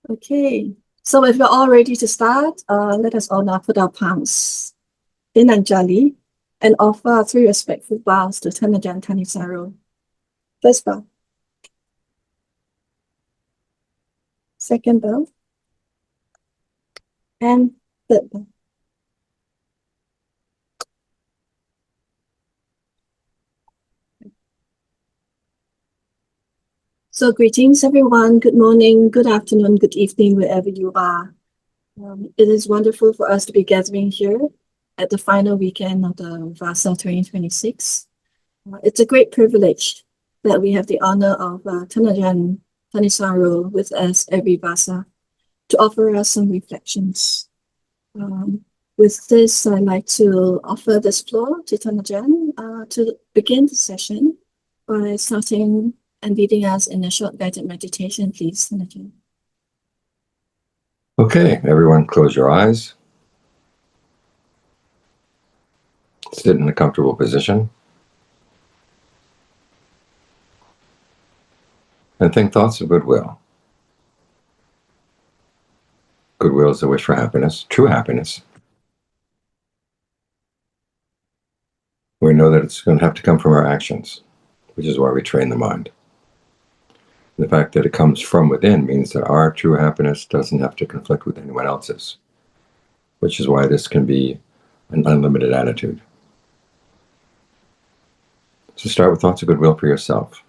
Okay, so if you're all ready to start, let us all now put our palms in Anjali and offer 3 respectful bows to Ajaan Thanissaro. First bow. Second bow. And third bow. So greetings everyone, good morning, good afternoon, good evening, wherever you are. It is wonderful for us to be gathering here at the final weekend of the Vassa 2026. It's a great privilege that we have the honor of Ajaan Thanissaro with us every Vassa to offer us some reflections. With this, I'd like to offer this floor to Ajaan to begin the session by starting and leading us in a short guided meditation, please, Ajaan. Okay, everyone close your eyes. Sit in a comfortable position. And think thoughts of goodwill. Goodwill is the wish for happiness, true happiness. We know that it's going to have to come from our actions, which is why we train the mind. The fact that it comes from within means that our true happiness doesn't have to conflict with anyone else's, which is why this can be an unlimited attitude. So start with thoughts of goodwill for yourself.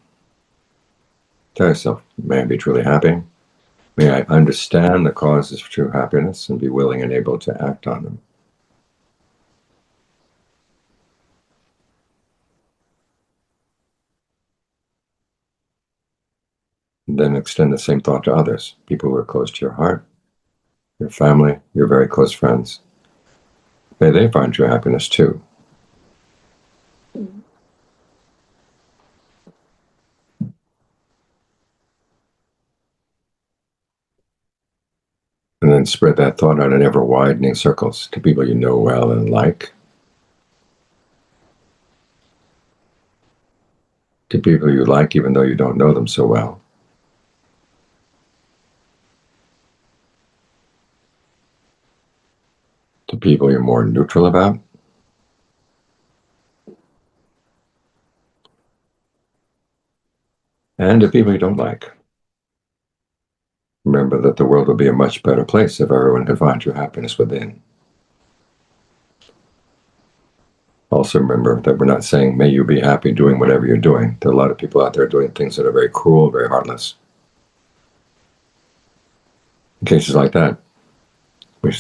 Tell yourself, may I be truly happy? May I understand the causes of true happiness and be willing and able to act on them. And then extend the same thought to others, people who are close to your heart, your family, your very close friends. May they find true happiness too. And then spread that thought out in ever-widening circles to people you know well and like, to people you like even though you don't know them so well, to people you're more neutral about, and to people you don't like. Remember that the world would be a much better place if everyone could find true happiness within. Also remember that we're not saying, may you be happy doing whatever you're doing. There are a lot of people out there doing things that are very cruel, very heartless. In cases like that, we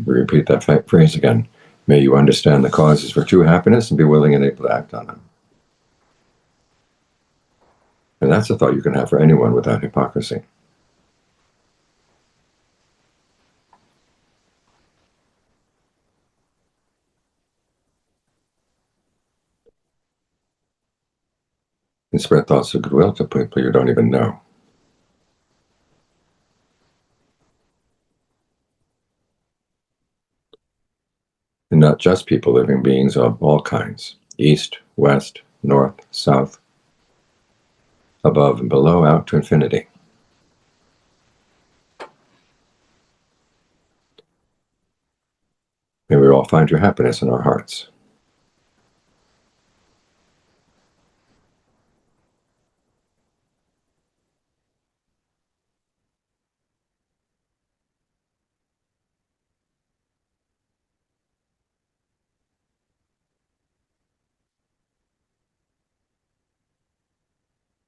repeat that phrase again. May you understand the causes for true happiness and be willing and able to act on them. And that's a thought you can have for anyone without hypocrisy. And spread thoughts of goodwill to people you don't even know. And not just people, living beings of all kinds, east, west, north, south, above and below, out to infinity. May we all find your happiness in our hearts.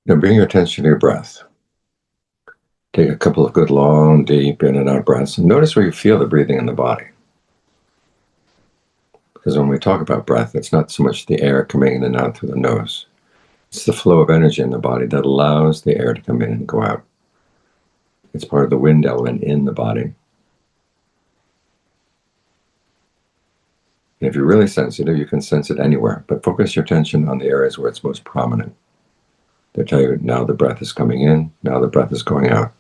Now bring your attention to your breath. Take a couple of good, long, deep in and out breaths, and notice where you feel the breathing in the body. Because when we talk about breath, it's not so much the air coming in and out through the nose. It's the flow of energy in the body that allows the air to come in and go out. It's part of the wind element in the body. And if you're really sensitive, you can sense it anywhere, but focus your attention on the areas where it's most prominent. They tell you, now the breath is coming in, now the breath is going out.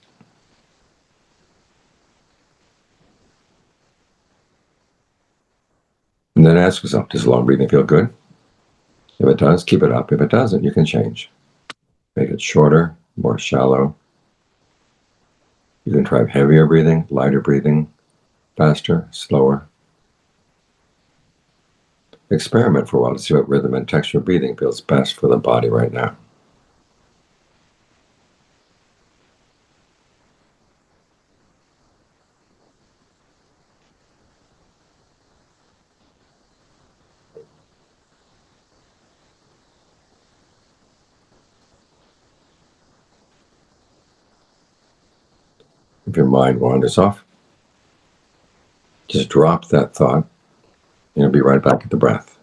And then ask yourself, does long breathing feel good? If it does, keep it up. If it doesn't, you can change. Make it shorter, more shallow. You can try heavier breathing, lighter breathing, faster, slower. Experiment for a while to see what rhythm and texture of breathing feels best for the body right now. If your mind wanders off, just drop that thought and you'll be right back at the breath.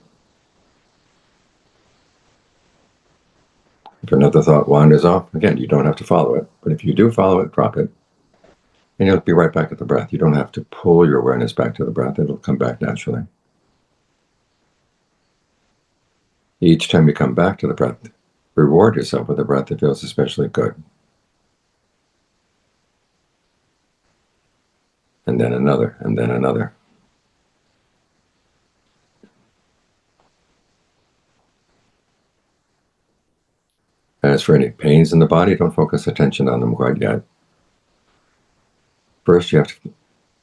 If another thought wanders off, again, you don't have to follow it, but if you do follow it, drop it, and you'll be right back at the breath. You don't have to pull your awareness back to the breath. It'll come back naturally. Each time you come back to the breath, reward yourself with a breath that feels especially good. And then another, and then another. As for any pains in the body, don't focus attention on them quite yet. First, you have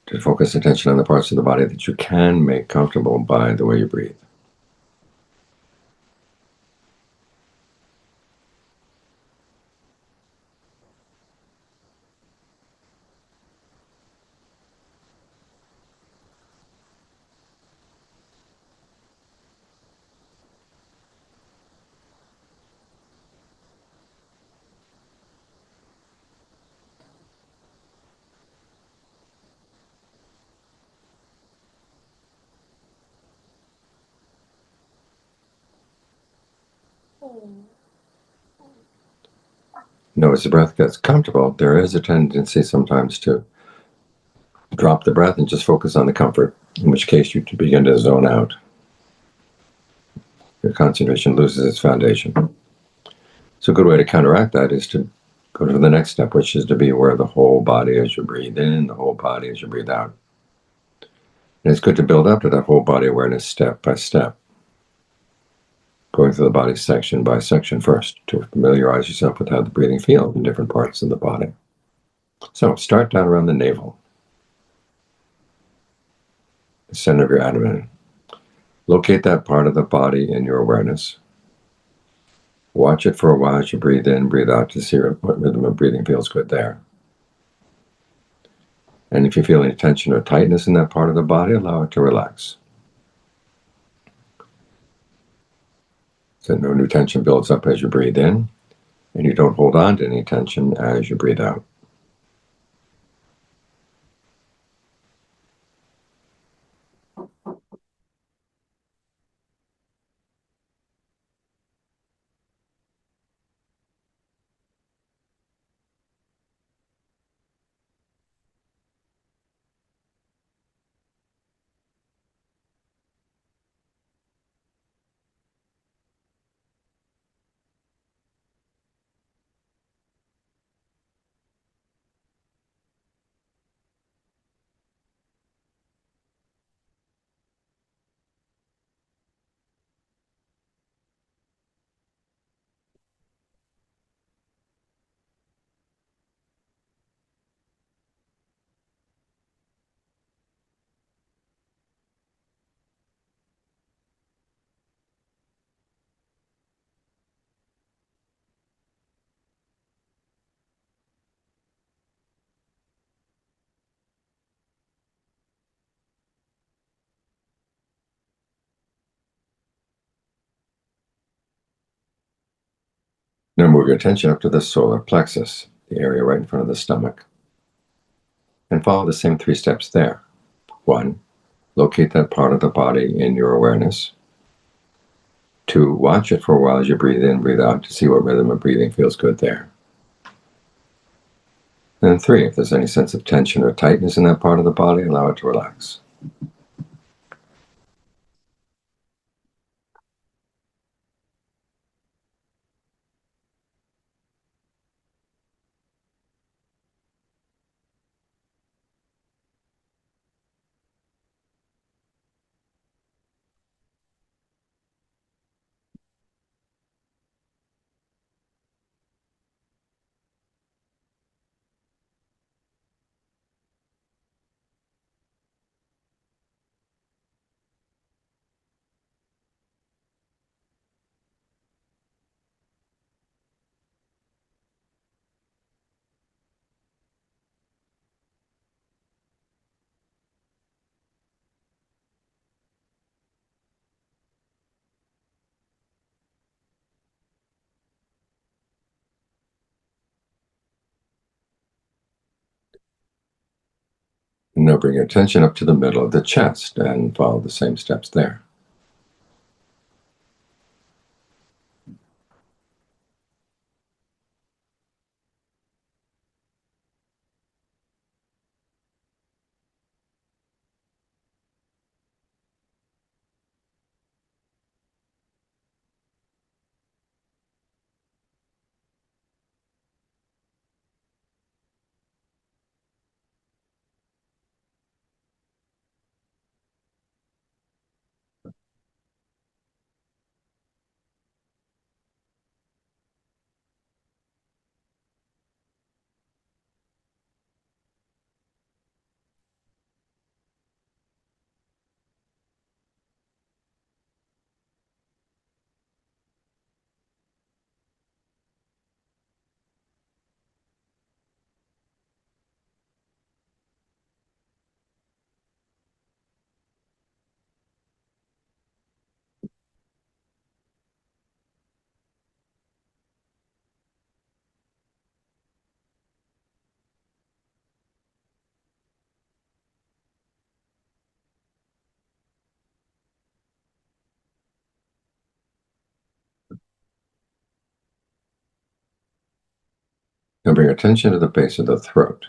to focus attention on the parts of the body that you can make comfortable by the way you breathe. Now, as the breath gets comfortable, there is a tendency sometimes to drop the breath and just focus on the comfort, in which case you begin to zone out. Your concentration loses its foundation. So a good way to counteract that is to go to the next step, which is to be aware of the whole body as you breathe in, the whole body as you breathe out. And it's good to build up to that whole body awareness step by step, going through the body section by section first to familiarize yourself with how the breathing feels in different parts of the body. So start down around the navel, the center of your abdomen. Locate that part of the body in your awareness. Watch it for a while as you breathe in, breathe out to see what rhythm of breathing feels good there. And if you feel any tension or tightness in that part of the body, allow it to relax. So no new tension builds up as you breathe in, and you don't hold on to any tension as you breathe out. Now move your attention up to the solar plexus, the area right in front of the stomach, and follow the same 3 steps there. 1, locate that part of the body in your awareness. 2, watch it for a while as you breathe in, breathe out to see what rhythm of breathing feels good there. And 3, if there's any sense of tension or tightness in that part of the body, allow it to relax. Now bring your attention up to the middle of the chest and follow the same steps there. Now bring your attention to the base of the throat.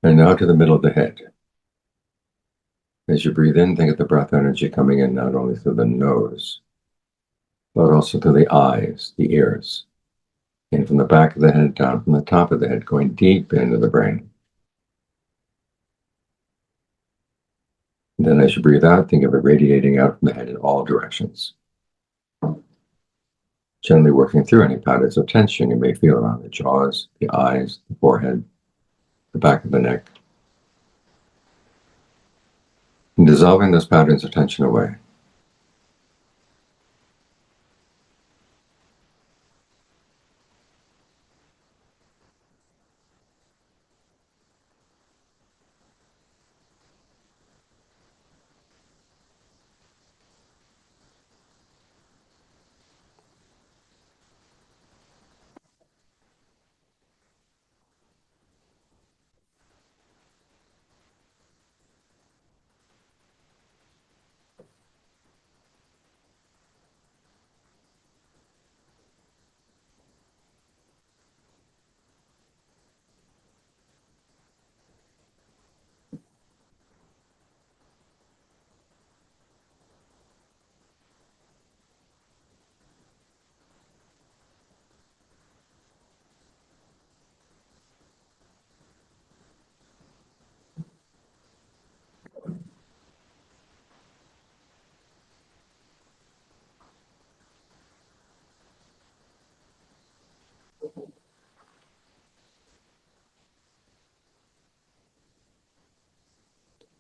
And now to the middle of the head. As you breathe in, think of the breath energy coming in not only through the nose, but also through the eyes, the ears, and from the back of the head down from the top of the head, going deep into the brain. And then as you breathe out, think of it radiating out from the head in all directions, gently working through any patterns of tension you may feel around the jaws, the eyes, the forehead, the back of the neck, and dissolving those patterns of tension away.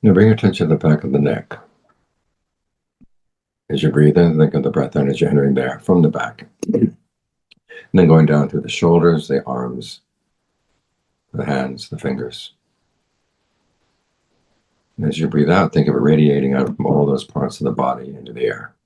Now bring your attention to the back of the neck. As you breathe in, think of the breath energy entering there from the back. And then going down through the shoulders, the arms, the hands, the fingers. And as you breathe out, think of it radiating out from all those parts of the body into the air.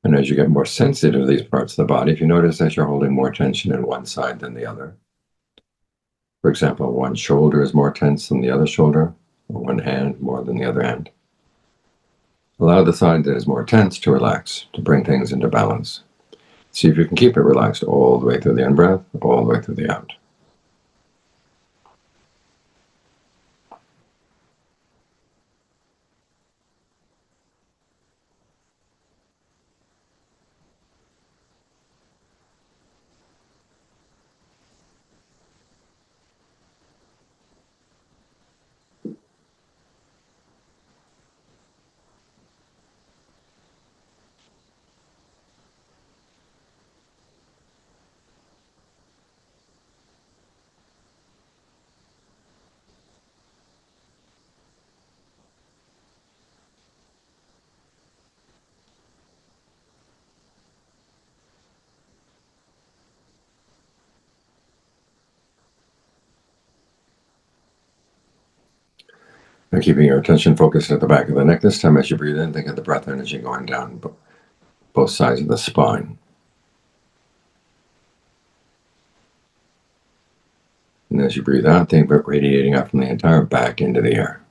And as you get more sensitive to these parts of the body, if you notice that you're holding more tension in one side than the other, for example, one shoulder is more tense than the other shoulder, or one hand more than the other hand, allow the side that is more tense to relax, to bring things into balance. See if you can keep it relaxed all the way through the in-breath, all the way through the out. And keeping your attention focused at the back of the neck. This time as you breathe in, think of the breath energy going down both sides of the spine. And as you breathe out, think about radiating out from the entire back into the air.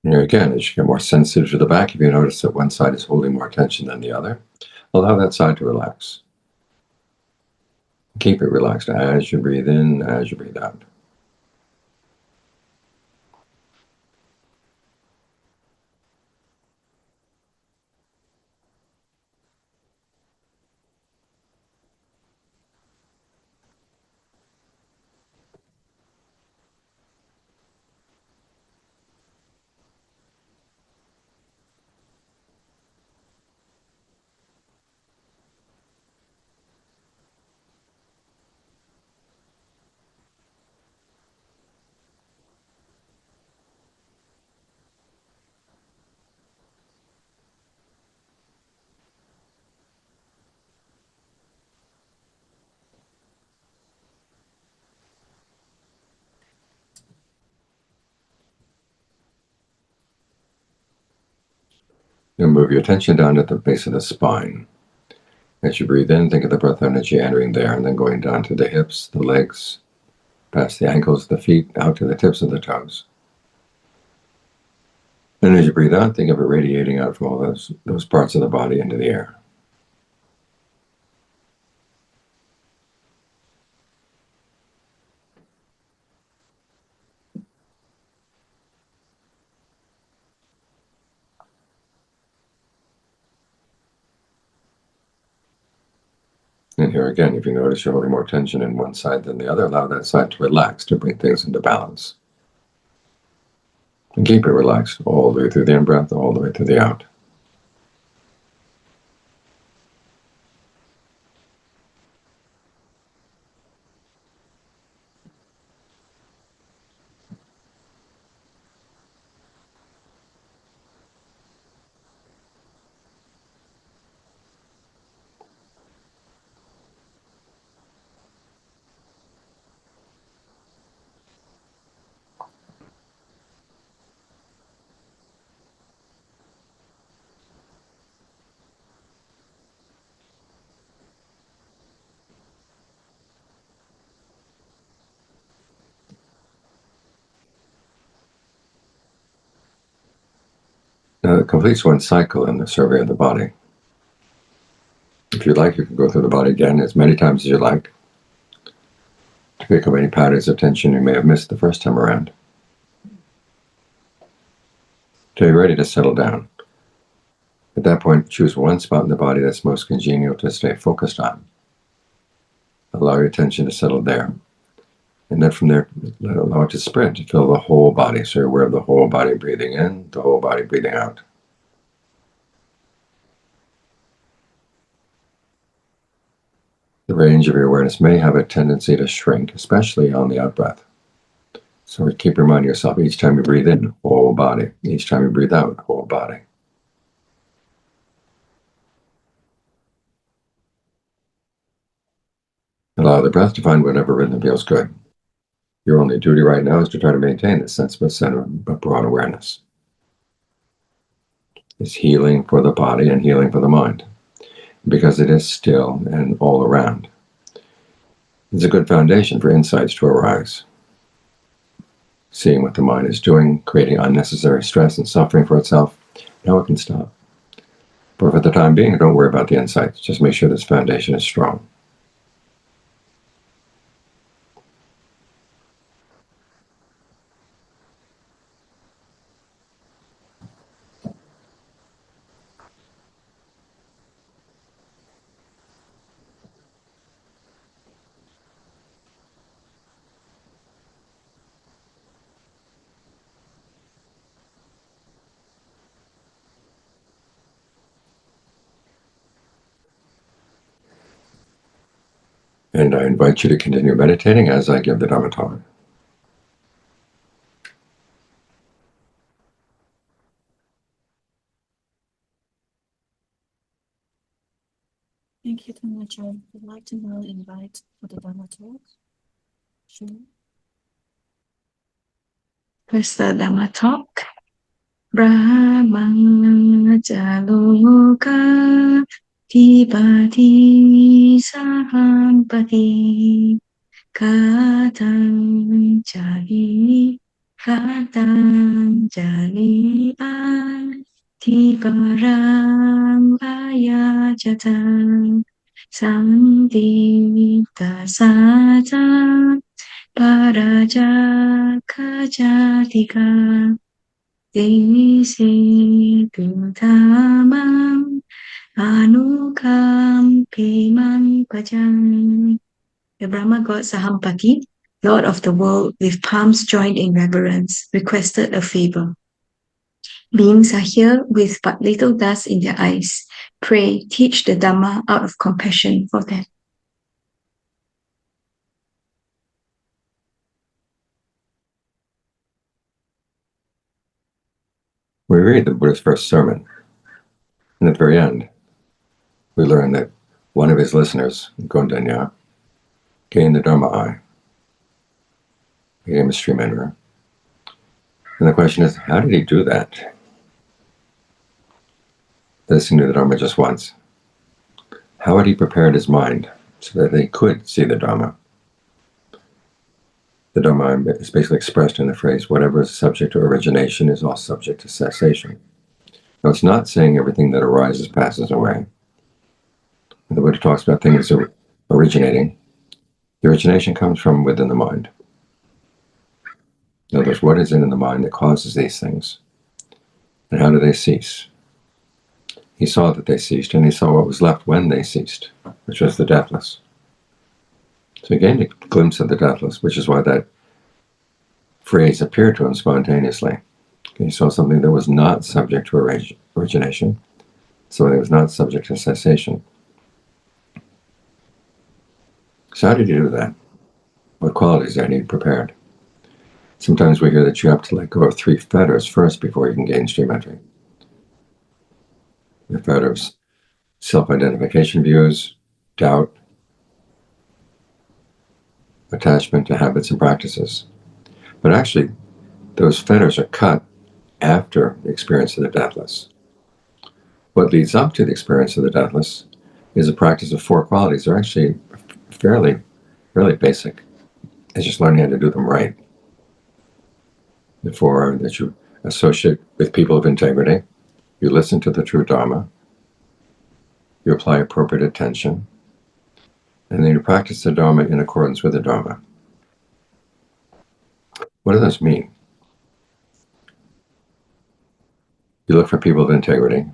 And here again, as you get more sensitive to the back, if you notice that one side is holding more tension than the other, allow that side to relax. Keep it relaxed as you breathe in, as you breathe out. You'll move your attention down at the base of the spine. As you breathe in, think of the breath energy entering there and then going down to the hips, the legs, past the ankles, the feet, out to the tips of the toes. And as you breathe out, think of it radiating out from all those parts of the body into the air. And here again, if you notice you're holding more tension in one side than the other, allow that side to relax to bring things into balance. And keep it relaxed all the way through the in-breath, all the way through the out. Now it completes one cycle in the survey of the body. If you like, you can go through the body again as many times as you like to pick up any patterns of tension you may have missed the first time around. Till you're ready to settle down. At that point, choose one spot in the body that's most congenial to stay focused on. Allow your attention to settle there. And then from there, allow it to spread to fill the whole body. So you're aware of the whole body breathing in, the whole body breathing out. The range of your awareness may have a tendency to shrink, especially on the out-breath. So keep reminding yourself each time you breathe in, whole body. Each time you breathe out, whole body. Allow the breath to find whatever rhythm feels good. Your only duty right now is to try to maintain this sense of center of broad awareness. It's healing for the body and healing for the mind, because it is still and all around. It's a good foundation for insights to arise. Seeing what the mind is doing, creating unnecessary stress and suffering for itself, now it can stop. But for the time being, don't worry about the insights. Just make sure this foundation is strong. And I invite you to continue meditating as I give the Dhamma talk. Thank you, Ajaan. Would like to now invite for the Dhamma talk. Sure. First, the Dhamma talk. Brahmang jaloka tibati sahampati katang jali tiparang ayajatang samdita sajang parajaka jatika Desi Dhamam Anukam Pimam Pajam. The Brahma god Sahampati, Lord of the world, with palms joined in reverence, requested a favor. Beings are here with but little dust in their eyes. Pray, teach the Dhamma out of compassion for them. We read the Buddha's first sermon, and at the very end, we learn that one of his listeners, Gondanya, gained the Dharma eye, became a stream enterer. And the question is, how did he do that? Listening to the Dharma just once. How had he prepared his mind so that they could see the Dharma? The Dharma is basically expressed in the phrase, whatever is subject to origination is also subject to cessation. Now, it's not saying everything that arises passes away. When the Buddha talks about things originating, the origination comes from within the mind. In other words, what is in the mind that causes these things? And how do they cease? He saw that they ceased, and he saw what was left when they ceased, which was the deathless. So he gained a glimpse of the deathless, which is why that phrase appeared to him spontaneously. He saw something that was not subject to origination, something that was not subject to cessation. So how did he do that? What qualities did he need prepared? Sometimes we hear that you have to let go of 3 fetters first before you can gain stream entry. The fetters: self-identification views, doubt, attachment to habits and practices. But actually, those fetters are cut after the experience of the deathless. What leads up to the experience of the deathless is a practice of 4 qualities. They're actually fairly basic. It's just learning how to do them right. The 4 that you associate with people of integrity, you listen to the true Dharma, you apply appropriate attention, and then you practice the Dharma in accordance with the Dharma. What does this mean? You look for people of integrity.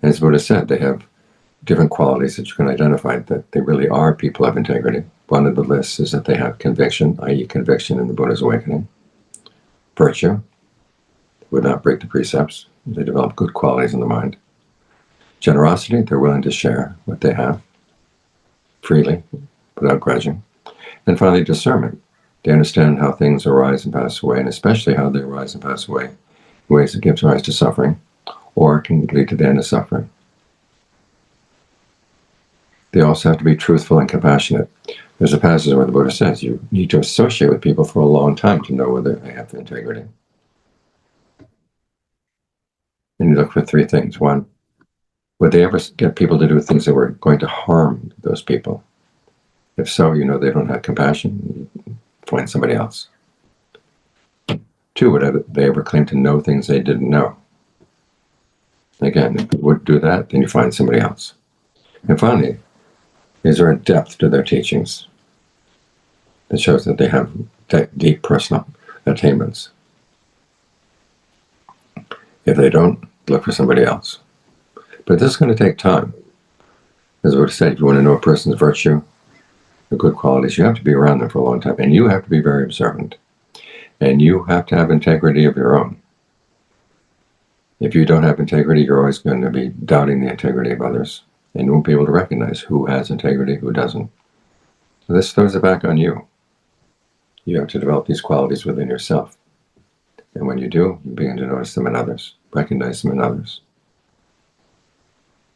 As Buddha said, they have different qualities that you can identify that they really are people of integrity. One of the lists is that they have conviction, i.e. conviction in the Buddha's awakening. Virtue, would not break the precepts. They develop good qualities in the mind. Generosity, they're willing to share what they have freely, without grudging. And finally, discernment. They understand how things arise and pass away, and especially how they arise and pass away in ways that gives rise to suffering, or can lead to the end of suffering. They also have to be truthful and compassionate. There's a passage where the Buddha says you need to associate with people for a long time to know whether they have the integrity. And you look for three things. One, would they ever get people to do things that were going to harm those people? If so, you know they don't have compassion. Find somebody else. Two, would they ever claim to know things they didn't know? Again, if they would do that, then you find somebody else. And finally, is there a depth to their teachings that shows that they have deep personal attainments? If they don't, look for somebody else. But this is going to take time. As I would have said, if you want to know a person's virtue, the good qualities, you have to be around them for a long time. And you have to be very observant. And you have to have integrity of your own. If you don't have integrity, you're always going to be doubting the integrity of others. And you won't be able to recognize who has integrity, who doesn't. So this throws it back on you. You have to develop these qualities within yourself. And when you do, you begin to notice them in others, recognize them in others.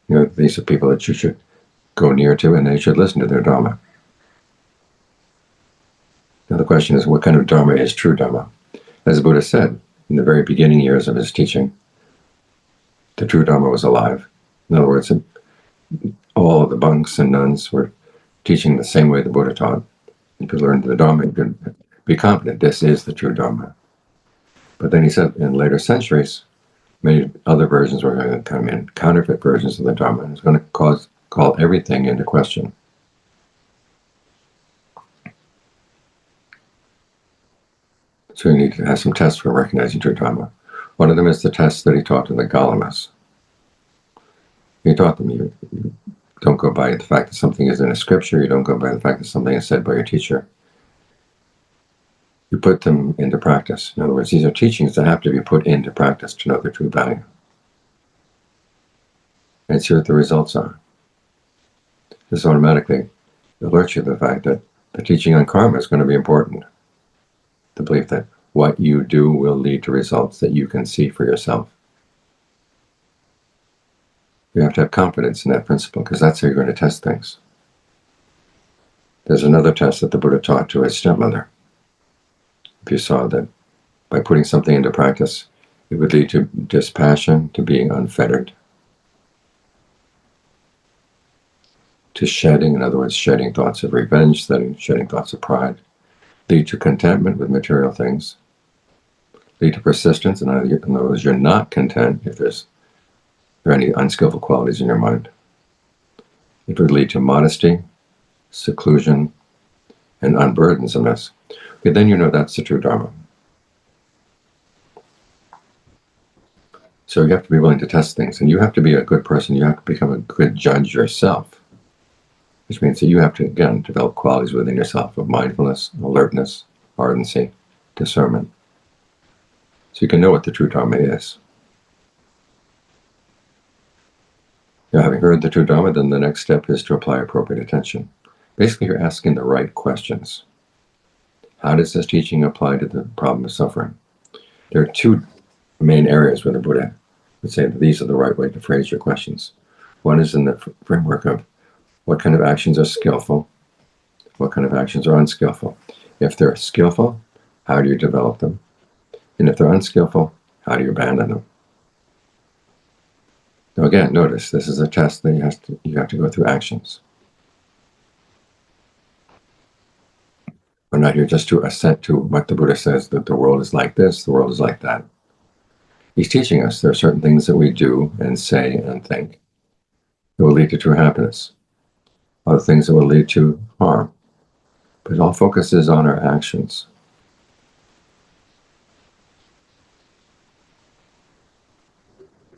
You know, these are people that you should go near to, and they should listen to their Dhamma. Now the question is, what kind of Dhamma is true Dhamma? As the Buddha said, in the very beginning years of his teaching, the true Dhamma was alive. In other words, all of the monks and nuns were teaching the same way the Buddha taught. If you learn the Dhamma, you can be confident this is the true Dhamma. But then he said in later centuries, many other versions were going to come in, counterfeit versions of the Dhamma, and it's going to call everything into question. So you need to have some tests for recognizing true Dhamma. One of them is the test that he taught to the Galamas. He taught them you don't go by the fact that something is in a scripture, you don't go by the fact that something is said by your teacher. You put them into practice. In other words, these are teachings that have to be put into practice to know their true value. And see what the results are. This automatically alerts you to the fact that the teaching on karma is going to be important. The belief that what you do will lead to results that you can see for yourself. You have to have confidence in that principle, because that's how you're going to test things. There's another test that the Buddha taught to his stepmother. If you saw that by putting something into practice, it would lead to dispassion, to being unfettered, to shedding, in other words, shedding thoughts of revenge, shedding thoughts of pride, lead to contentment with material things, lead to persistence, in other words, you're not content if there are any unskillful qualities in your mind. It would lead to modesty, seclusion, and unburdensomeness. Okay, then you know that's the true Dharma. So you have to be willing to test things, and you have to be a good person. You have to become a good judge yourself, which means that you have to, again, develop qualities within yourself of mindfulness, alertness, ardency, discernment. So you can know what the true Dharma is. Now, having heard the true Dhamma, then the next step is to apply appropriate attention. Basically, you're asking the right questions. How does this teaching apply to the problem of suffering? There are two main areas where the Buddha would say that these are the right way to phrase your questions. One is in the framework of what kind of actions are skillful, what kind of actions are unskillful. If they're skillful, how do you develop them? And if they're unskillful, how do you abandon them? Now again, notice this is a test that you have to go through actions. We're not here just to assent to what the Buddha says, that the world is like this, the world is like that. He's teaching us there are certain things that we do and say and think that will lead to true happiness, other things that will lead to harm. But it all focuses on our actions.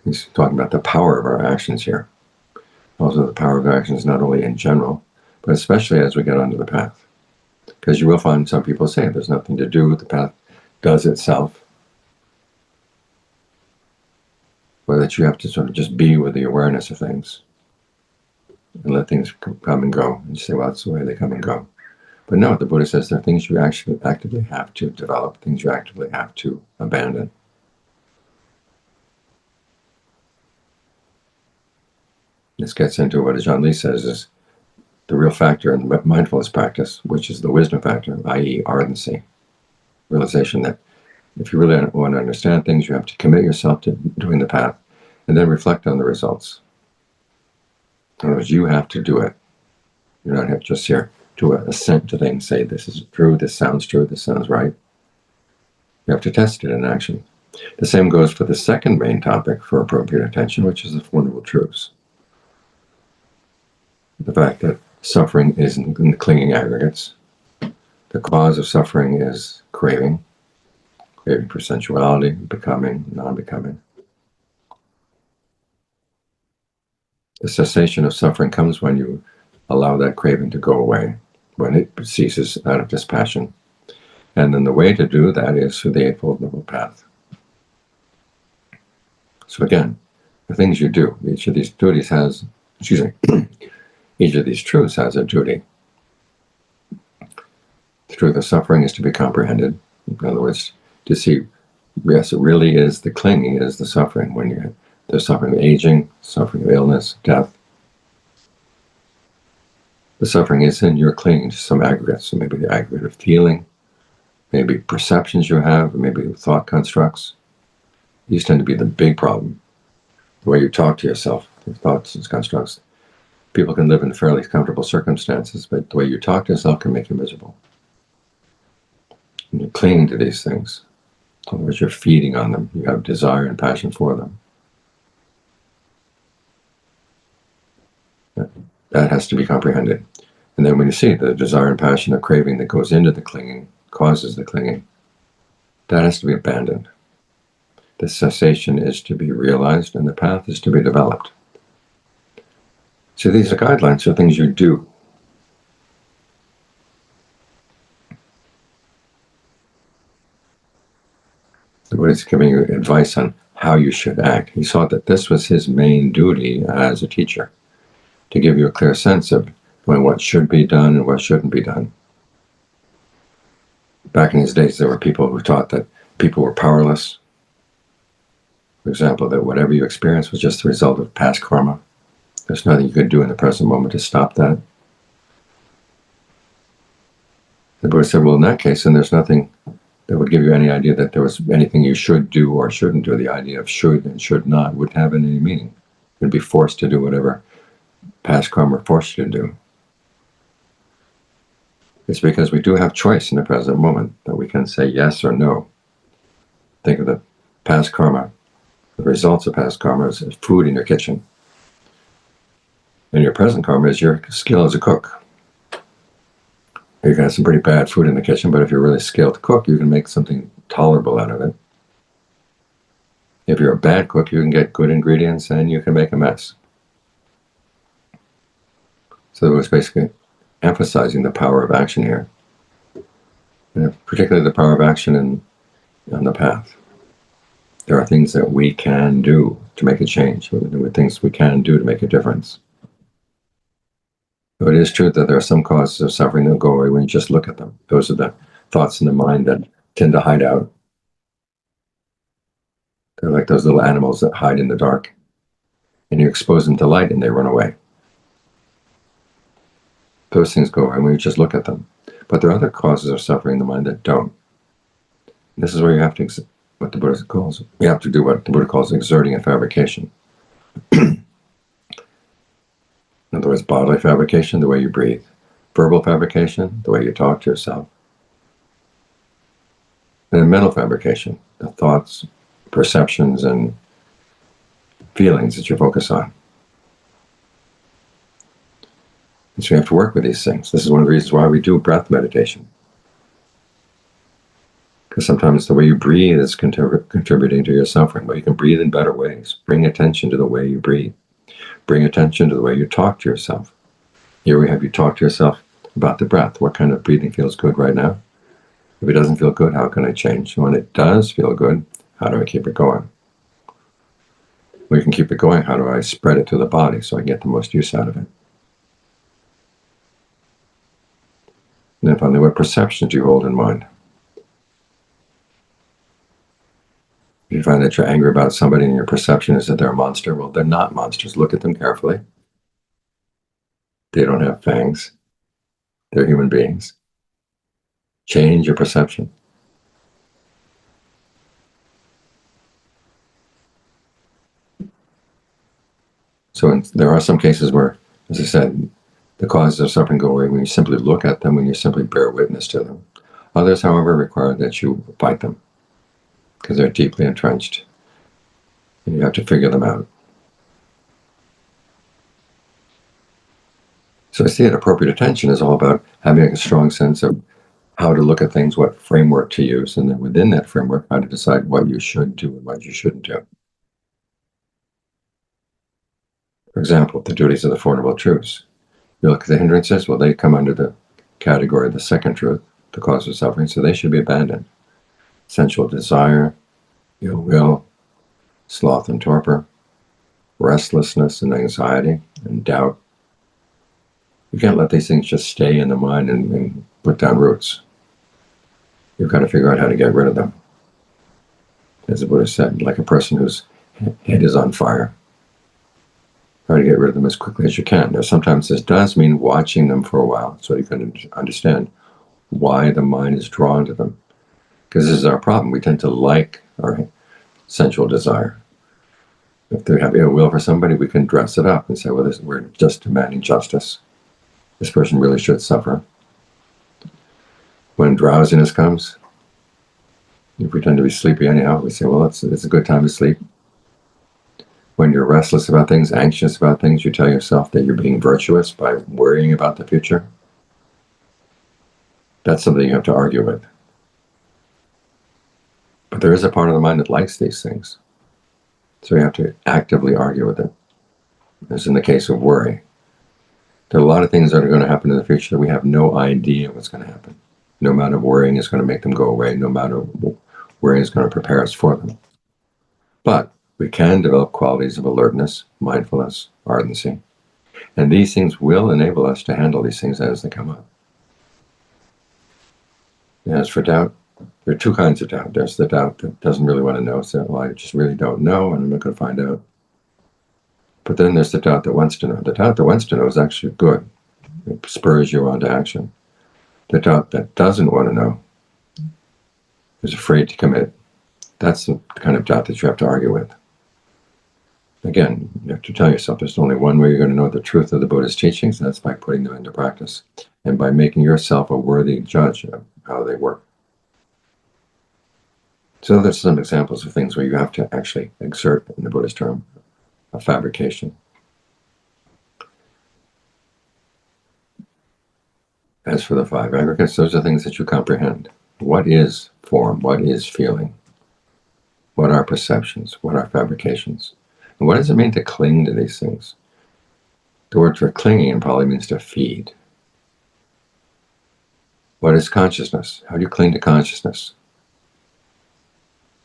He's talking about the power of our actions here. Also, the power of actions not only in general, but especially as we get onto the path. Because you will find some people say there's nothing to do, the path does itself. Or that you have to sort of just be with the awareness of things and let things come and go. And you say, well, that's the way they come and go. But no, the Buddha says there are things you actually actively have to develop, things you actively have to abandon. This gets into what Ajaan says is the real factor in the mindfulness practice, which is the wisdom factor, i.e. ardency. Realization that if you really want to understand things, you have to commit yourself to doing the path and then reflect on the results. In other words, you have to do it. You're not just here to assent to things, say this is true, this sounds right. You have to test it in action. The same goes for the second main topic for appropriate attention, which is the Four Noble Truths. The fact that suffering is in the clinging aggregates. The cause of suffering is craving for sensuality, becoming, non-becoming. The cessation of suffering comes when you allow that craving to go away, when it ceases out of dispassion. And then the way to do that is through the Eightfold Noble Path. So again, the things you do, each of these duties has, each of these truths has a duty. The truth of suffering is to be comprehended. In other words, to see, yes, it really is the clinging is the suffering. When there's suffering of aging, suffering of illness, death. The suffering is in your clinging to some aggregates. So maybe the aggregate of feeling, maybe perceptions you have, or maybe thought constructs. These tend to be the big problem. The way you talk to yourself, your thoughts and constructs. People can live in fairly comfortable circumstances, but the way you talk to yourself can make you miserable. And you're clinging to these things. In other words, you're feeding on them. You have desire and passion for them. That has to be comprehended. And then when you see the desire and passion of craving that goes into the clinging, causes the clinging, that has to be abandoned. The cessation is to be realized and the path is to be developed. So these are guidelines for things you do. The Buddha is giving you advice on how you should act. He saw that this was his main duty as a teacher, to give you a clear sense of what should be done and what shouldn't be done. Back in his days, there were people who taught that people were powerless. For example, that whatever you experienced was just the result of past karma. There's nothing you could do in the present moment to stop that. The Buddha said, well, in that case, then there's nothing that would give you any idea that there was anything you should do or shouldn't do. The idea of should and should not wouldn't have any meaning. You'd be forced to do whatever past karma forced you to do. It's because we do have choice in the present moment that we can say yes or no. Think of the past karma, the results of past karma as food in your kitchen. And your present karma is your skill as a cook. You can have some pretty bad food in the kitchen, but if you're really skilled to cook, you can make something tolerable out of it. If you're a bad cook, you can get good ingredients and you can make a mess. So it was basically emphasizing the power of action here, and particularly the power of action on the path. There are things that we can do to make a change. There are things we can do to make a difference. So it is true that there are some causes of suffering that go away when you just look at them. Those are the thoughts in the mind that tend to hide out. They're like those little animals that hide in the dark. And you expose them to light and they run away. Those things go away when you just look at them. But there are other causes of suffering in the mind that don't. And this is where you have to, what the Buddha calls, you have to do what the Buddha calls exerting a fabrication. In other words, bodily fabrication, the way you breathe. Verbal fabrication, the way you talk to yourself. And then mental fabrication, the thoughts, perceptions, and feelings that you focus on. And so you have to work with these things. This is one of the reasons why we do breath meditation. Because sometimes the way you breathe is contributing to your suffering, but you can breathe in better ways. Bring attention to the way you breathe. bring attention to the way you talk to yourself. Here we have you talk to yourself about the breath. What kind of breathing feels good right now? If it doesn't feel good, how can I change? When it does feel good, how do I keep it going? We can keep it going. How do I spread it through the body so I get the most use out of it? And then finally, what perceptions do you hold in mind? If you find that you're angry about somebody and your perception is that they're a monster, well, they're not monsters. Look at them carefully. They don't have fangs. They're human beings. Change your perception. So there are some cases where, as I said, the causes of suffering go away when you simply look at them, when you simply bear witness to them. Others, however, require that you fight them because they're deeply entrenched and you have to figure them out. So I see that appropriate attention is all about having a strong sense of how to look at things, what framework to use, and then within that framework, how to decide what you should do and what you shouldn't do. For example, the duties of the Four Noble Truths. You look at the hindrances, well, they come under the category of the second truth, the cause of suffering, so they should be abandoned. Sensual desire, ill will, sloth and torpor, restlessness and anxiety and doubt. You can't let these things just stay in the mind and put down roots. You've got to figure out how to get rid of them. As the Buddha said, like a person whose head is on fire. Try to get rid of them as quickly as you can. Now, sometimes this does mean watching them for a while so you can understand why the mind is drawn to them. Because this is our problem. We tend to like our sensual desire. If they have ill will for somebody, we can dress it up and say, well, we're just demanding justice. This person really should suffer. When drowsiness comes, you pretend to be sleepy anyhow. We say, well, it's a good time to sleep. When you're restless about things, anxious about things, you tell yourself that you're being virtuous by worrying about the future. That's something you have to argue with. But there is a part of the mind that likes these things. So you have to actively argue with it. As in the case of worry. There are a lot of things that are going to happen in the future that we have no idea what's going to happen. No amount of worrying is going to make them go away. No amount of worrying is going to prepare us for them. But we can develop qualities of alertness, mindfulness, ardency. And these things will enable us to handle these things as they come up. As for doubt, there are two kinds of doubt. There's the doubt that doesn't really want to know. So, well, I just really don't know, and I'm not going to find out. But then there's the doubt that wants to know. The doubt that wants to know is actually good. It spurs you on to action. The doubt that doesn't want to know is afraid to commit. That's the kind of doubt that you have to argue with. Again, you have to tell yourself there's only one way you're going to know the truth of the Buddha's teachings, and that's by putting them into practice and by making yourself a worthy judge of how they work. So there's some examples of things where you have to actually exert, in the Buddhist term, a fabrication. As for the five aggregates, those are things that you comprehend. What is form? What is feeling? What are perceptions? What are fabrications? And what does it mean to cling to these things? The word for clinging probably means to feed. What is consciousness? How do you cling to consciousness?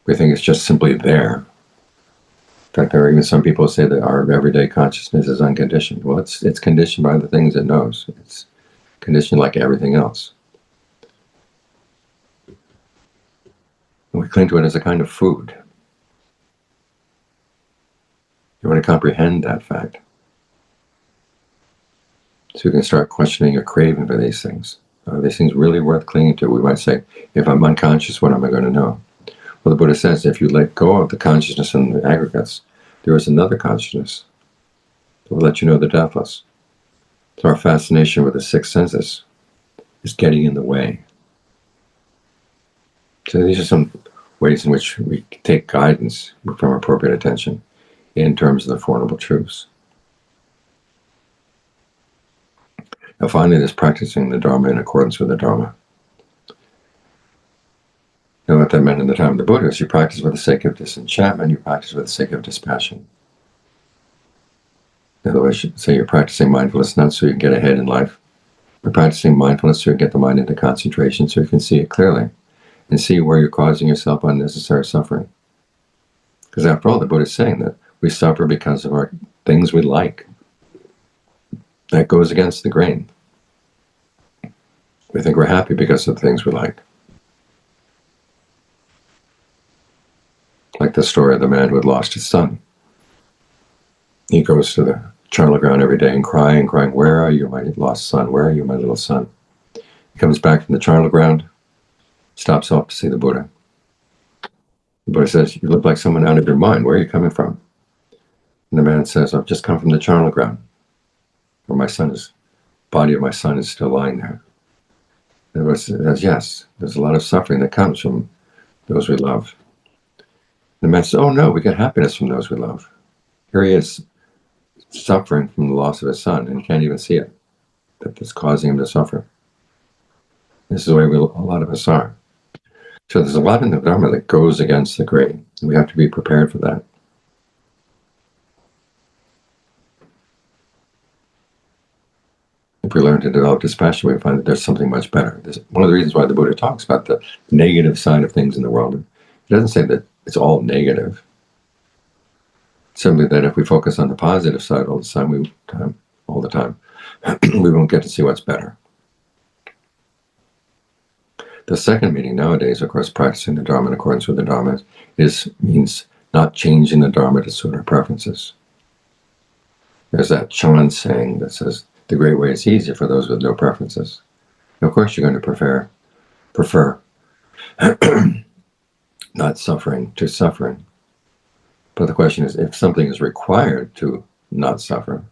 We think it's just simply there. In fact, there are even some people who say that our everyday consciousness is unconditioned. Well, it's conditioned by the things it knows. It's conditioned like everything else. And we cling to it as a kind of food. You want to comprehend that fact. So you can start questioning your craving for these things. Are these things really worth clinging to? We might say, if I'm unconscious, what am I going to know? Well, the Buddha says if you let go of the consciousness and the aggregates, there is another consciousness that will let you know the deathless. So our fascination with the six senses is getting in the way. So these are some ways in which we take guidance from appropriate attention in terms of the Four Noble Truths. Now finally, there's practicing the Dharma in accordance with the Dharma. Now what that meant in the time of the Buddha is you practice for the sake of disenchantment, you practice for the sake of dispassion. In other words, say you're practicing mindfulness not so you can get ahead in life. You're practicing mindfulness so you get the mind into concentration so you can see it clearly and see where you're causing yourself unnecessary suffering. Because after all, the Buddha is saying that we suffer because of our things we like. That goes against the grain. We think we're happy because of the things we like. Like the story of the man who had lost his son. He goes to the charnel ground every day and crying, "Where are you, my lost son? Where are you, my little son?" He comes back from the charnel ground, stops off to see the Buddha. The Buddha says, "You look like someone out of your mind. Where are you coming from?" And the man says, "I've just come from the charnel ground, where body of my son is still lying there." And the Buddha says, "Yes, there's a lot of suffering that comes from those we love." And the man says, "Oh no, we get happiness from those we love." Here he is, suffering from the loss of his son, and he can't even see it, that it's causing him to suffer. This is the way a lot of us are. So there's a lot in the Dhamma that goes against the grain, and we have to be prepared for that. If we learn to develop dispassion, we find that there's something much better. One of the reasons why the Buddha talks about the negative side of things in the world. He doesn't say that it's all negative. Simply that if we focus on the positive side all the time, we won't get to see what's better. The second meaning nowadays, of course, practicing the Dharma in accordance with the Dhamma means not changing the Dharma to suit our preferences. There's that Chan saying that says, "The great way is easier for those with no preferences." Now, of course, you're going to prefer not suffering to suffering. But the question is, if something is required to not suffer,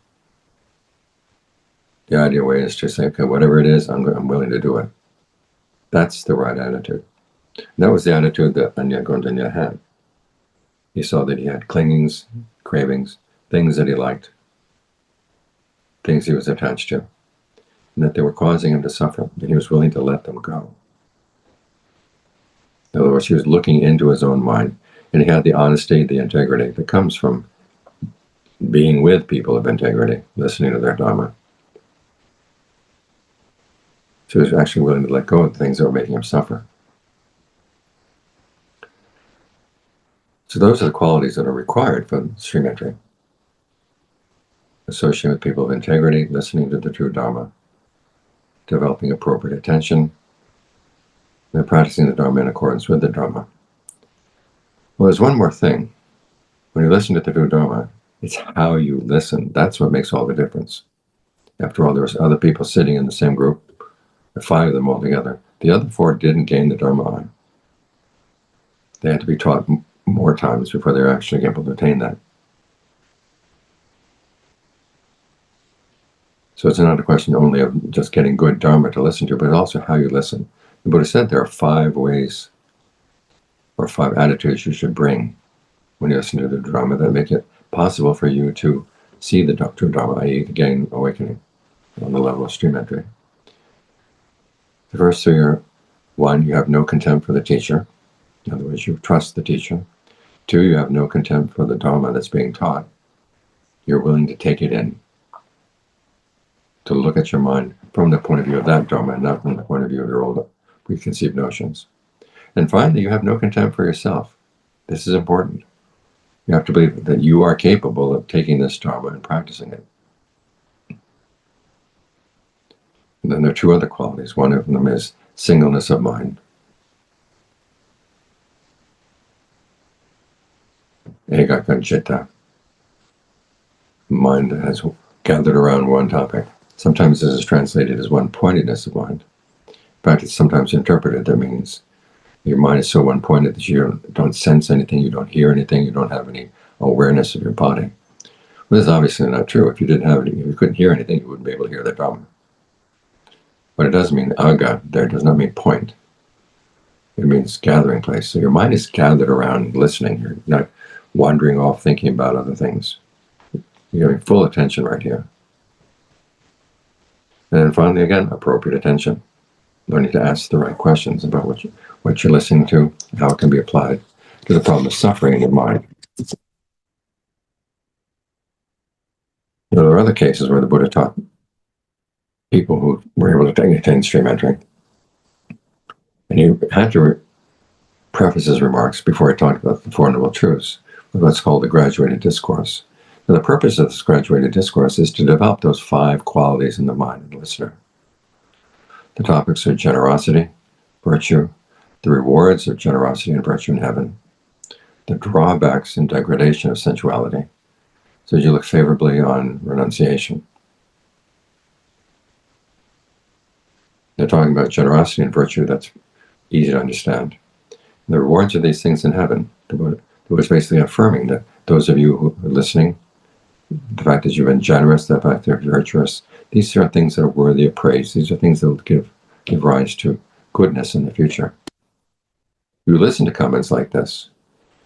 the ideal way is to say, okay, whatever it is, I'm willing to do it. That's the right attitude. And that was the attitude that Anya Gondanya had. He saw that he had clingings, cravings, things that he liked, things he was attached to, and that they were causing him to suffer, and he was willing to let them go. In other words, he was looking into his own mind, and he had the honesty, the integrity that comes from being with people of integrity, listening to their Dhamma. So he was actually willing to let go of the things that were making him suffer. So those are the qualities that are required for stream entry. Associating with people of integrity, listening to the true Dhamma, developing appropriate attention, and practicing the Dhamma in accordance with the Dhamma. Well, there's one more thing. When you listen to the true Dhamma, it's how you listen. That's what makes all the difference. After all, there was other people sitting in the same group, 5 of them all together. The other 4 didn't gain the Dharma on. They had to be taught more times before they were actually able to attain that. So it's not a question only of just getting good Dharma to listen to, but also how you listen. The Buddha said there are 5 ways or 5 attitudes you should bring when you listen to the Dhamma that make it possible for you to see the true Dhamma, i.e. to gain awakening on the level of stream entry. The first 3 are: 1, you have no contempt for the teacher. In other words, you trust the teacher. 2, you have no contempt for the Dhamma that's being taught. You're willing to take it in, to look at your mind from the point of view of that Dhamma, and not from the point of view of your old preconceived notions. And finally, you have no contempt for yourself. This is important. You have to believe that you are capable of taking this Dhamma and practicing it. And then there are 2 other qualities. One of them is singleness of mind. Ekakanchita. Mind that has gathered around one topic. Sometimes this is translated as one-pointedness of mind. In fact, it's sometimes interpreted that means your mind is so one-pointed that you don't sense anything, you don't hear anything, you don't have any awareness of your body. Well, this is obviously not true. If you couldn't hear anything, you wouldn't be able to hear the Dhamma. But it does mean aga there does not mean point. It means gathering place. So your mind is gathered around listening. You're not wandering off thinking about other things. You're giving full attention right here. And then finally, again, appropriate attention. Learning to ask the right questions about what you're listening to, how it can be applied to the problem of suffering in your mind. There are other cases where the Buddha taught people who were able to attain stream entering. And he had to preface his remarks before he talked about the Four Noble Truths with what's called the graduated discourse. Now, the purpose of this graduated discourse is to develop those 5 qualities in the mind of the listener. The topics are generosity, virtue, the rewards of generosity and virtue in heaven, the drawbacks and degradation of sensuality, so you look favorably on renunciation. They're talking about generosity and virtue. That's easy to understand. The rewards of these things in heaven. The Buddha was basically affirming that those of you who are listening, the fact that you've been generous, the fact that you're virtuous, these are things that are worthy of praise. These are things that will give rise to goodness in the future. You listen to comments like this,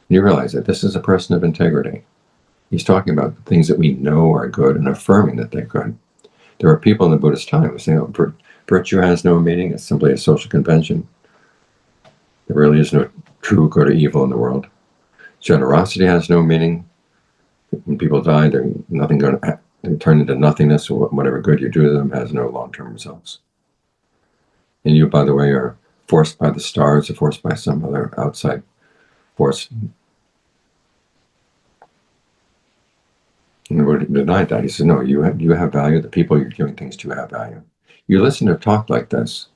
and you realize that this is a person of integrity. He's talking about things that we know are good and affirming that they're good. There are people in the Buddhist time who say, oh, virtue has no meaning, it's simply a social convention. There really is no true good or evil in the world. Generosity has no meaning. When people die, they're turn into nothingness, or whatever good you do to them has no long-term results. And you, by the way, are forced by the stars or forced by some other outside force. And the Buddha denied that. He said, no, you have value. The people you're giving things to have value. You listen to talk like this,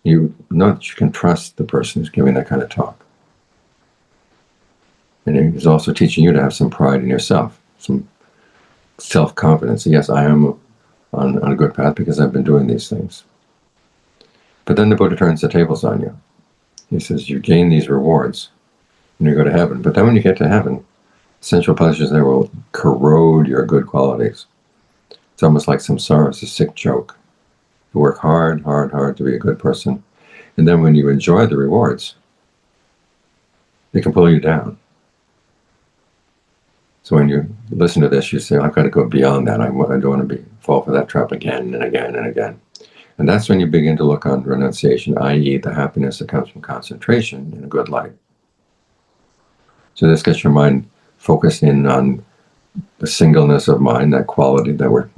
you know that you can trust the person who's giving that kind of talk. And he's also teaching you to have some pride in yourself, some self-confidence. Yes, I am on a good path because I've been doing these things. But then the Buddha turns the tables on you. He says, you gain these rewards and you go to heaven. But then when you get to heaven, sensual pleasures there will corrode your good qualities. It's almost like samsara is a sick joke. You work hard to be a good person. And then when you enjoy the rewards, they can pull you down. So when you listen to this, you say, I've got to go beyond that. I don't want to fall for that trap again and again and again. And that's when you begin to look on renunciation, i.e. the happiness that comes from concentration in a good light. So this gets your mind focused in on the singleness of mind, that quality that we're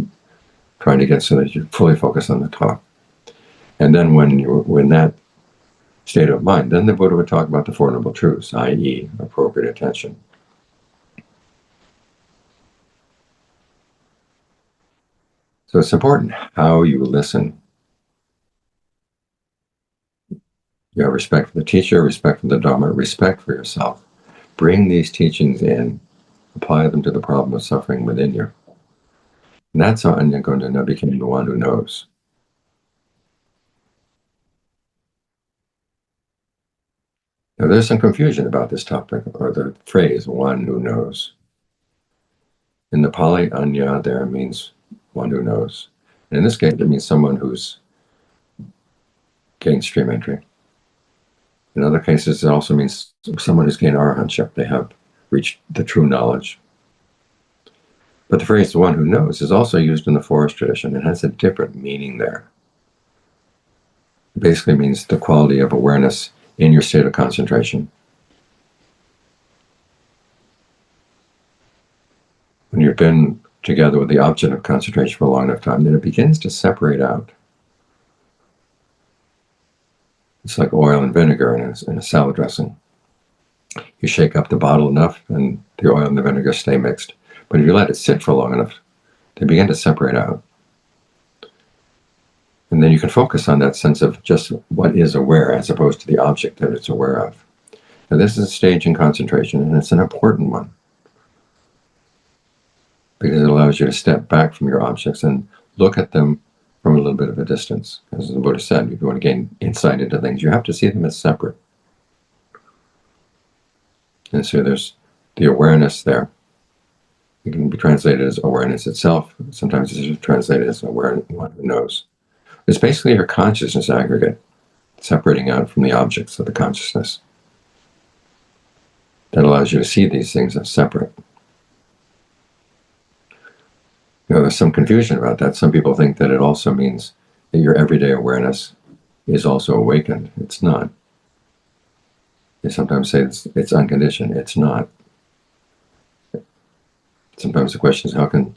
trying to get so that you fully focus on the talk. And then when you're in that state of mind, then the Buddha would talk about the Four Noble Truths, i.e. appropriate attention. So it's important how you listen. You have respect for the teacher, respect for the Dhamma, respect for yourself. Bring these teachings in, apply them to the problem of suffering within you. And that's how you're going to become the one who knows. Now, there's some confusion about this topic, or the phrase, one who knows. In the Pali, Anya there means one who knows. And in this case, it means someone who's gained stream entry. In other cases, it also means someone who's gained arahantship. They have reached the true knowledge. But the phrase, the one who knows, is also used in the forest tradition. It has a different meaning there. It basically means the quality of awareness in your state of concentration. When you've been together with the object of concentration for a long enough time, then it begins to separate out. It's like oil and vinegar in a salad dressing. You shake up the bottle enough and the oil and the vinegar stay mixed. But if you let it sit for long enough, they begin to separate out. And then you can focus on that sense of just what is aware as opposed to the object that it's aware of. Now this is a stage in concentration, and it's an important one, because it allows you to step back from your objects and look at them from a little bit of a distance. As the Buddha said, if you want to gain insight into things, you have to see them as separate. And so there's the awareness there. It can be translated as awareness itself. Sometimes it's translated as awareness, one who knows. It's basically your consciousness aggregate, separating out from the objects of the consciousness. That allows you to see these things as separate. You know, there's some confusion about that. Some people think that it also means that your everyday awareness is also awakened. It's not. They sometimes say it's unconditioned. It's not. Sometimes the question is, how can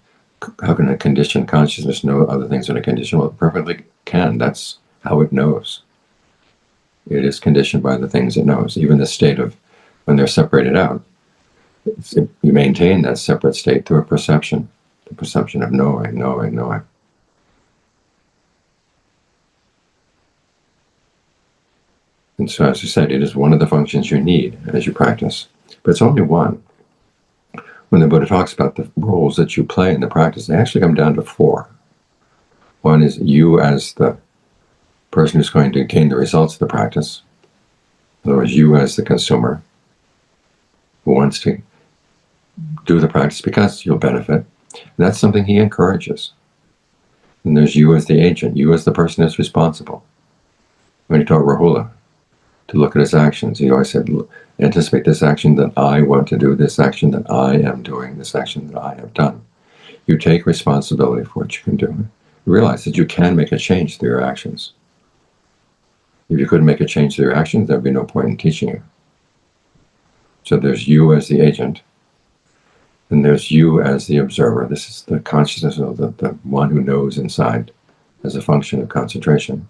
how can a conditioned consciousness know other things than a condition? Well, it perfectly can. That's how it knows. It is conditioned by the things it knows. Even the state of when they're separated out, you maintain that separate state through a perception, the perception of knowing. And so, as you said, it is one of the functions you need as you practice, but it's only one. When the Buddha talks about the roles that you play in the practice, they actually come down to 4. One is you as the person who's going to gain the results of the practice. In other words, you as the consumer who wants to do the practice because you'll benefit. And that's something he encourages. And there's you as the agent, you as the person who's responsible. When he taught Rahula to look at his actions, he always said, anticipate this action that I want to do, this action that I am doing, this action that I have done. You take responsibility for what you can do. You realize that you can make a change through your actions. If you couldn't make a change through your actions, there'd be no point in teaching you. So there's you as the agent, and there's you as the observer. This is the consciousness of the one who knows inside as a function of concentration.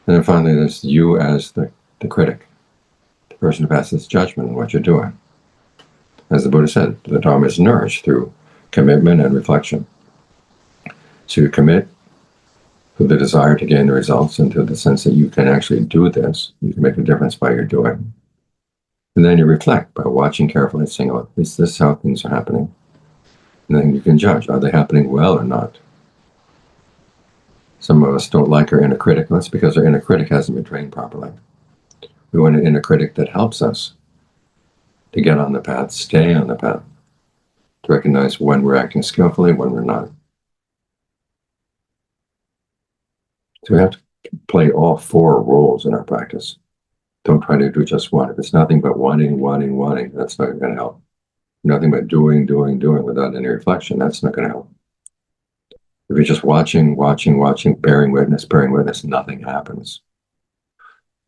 And then finally, there's you as the critic, the person who passes judgment on what you're doing. As the Buddha said, the Dhamma is nourished through commitment and reflection. So you commit to the desire to gain the results and to the sense that you can actually do this. You can make a difference by your doing. And then you reflect by watching carefully and saying, oh, is this how things are happening? And then you can judge, are they happening well or not? Some of us don't like our inner critic. That's because our inner critic hasn't been trained properly. We want an inner critic that helps us to get on the path, stay on the path, to recognize when we're acting skillfully, when we're not. So we have to play all 4 roles in our practice. Don't try to do just one. If it's nothing but wanting, that's not going to help. Nothing but doing without any reflection, that's not going to help. If you're just watching, bearing witness, nothing happens.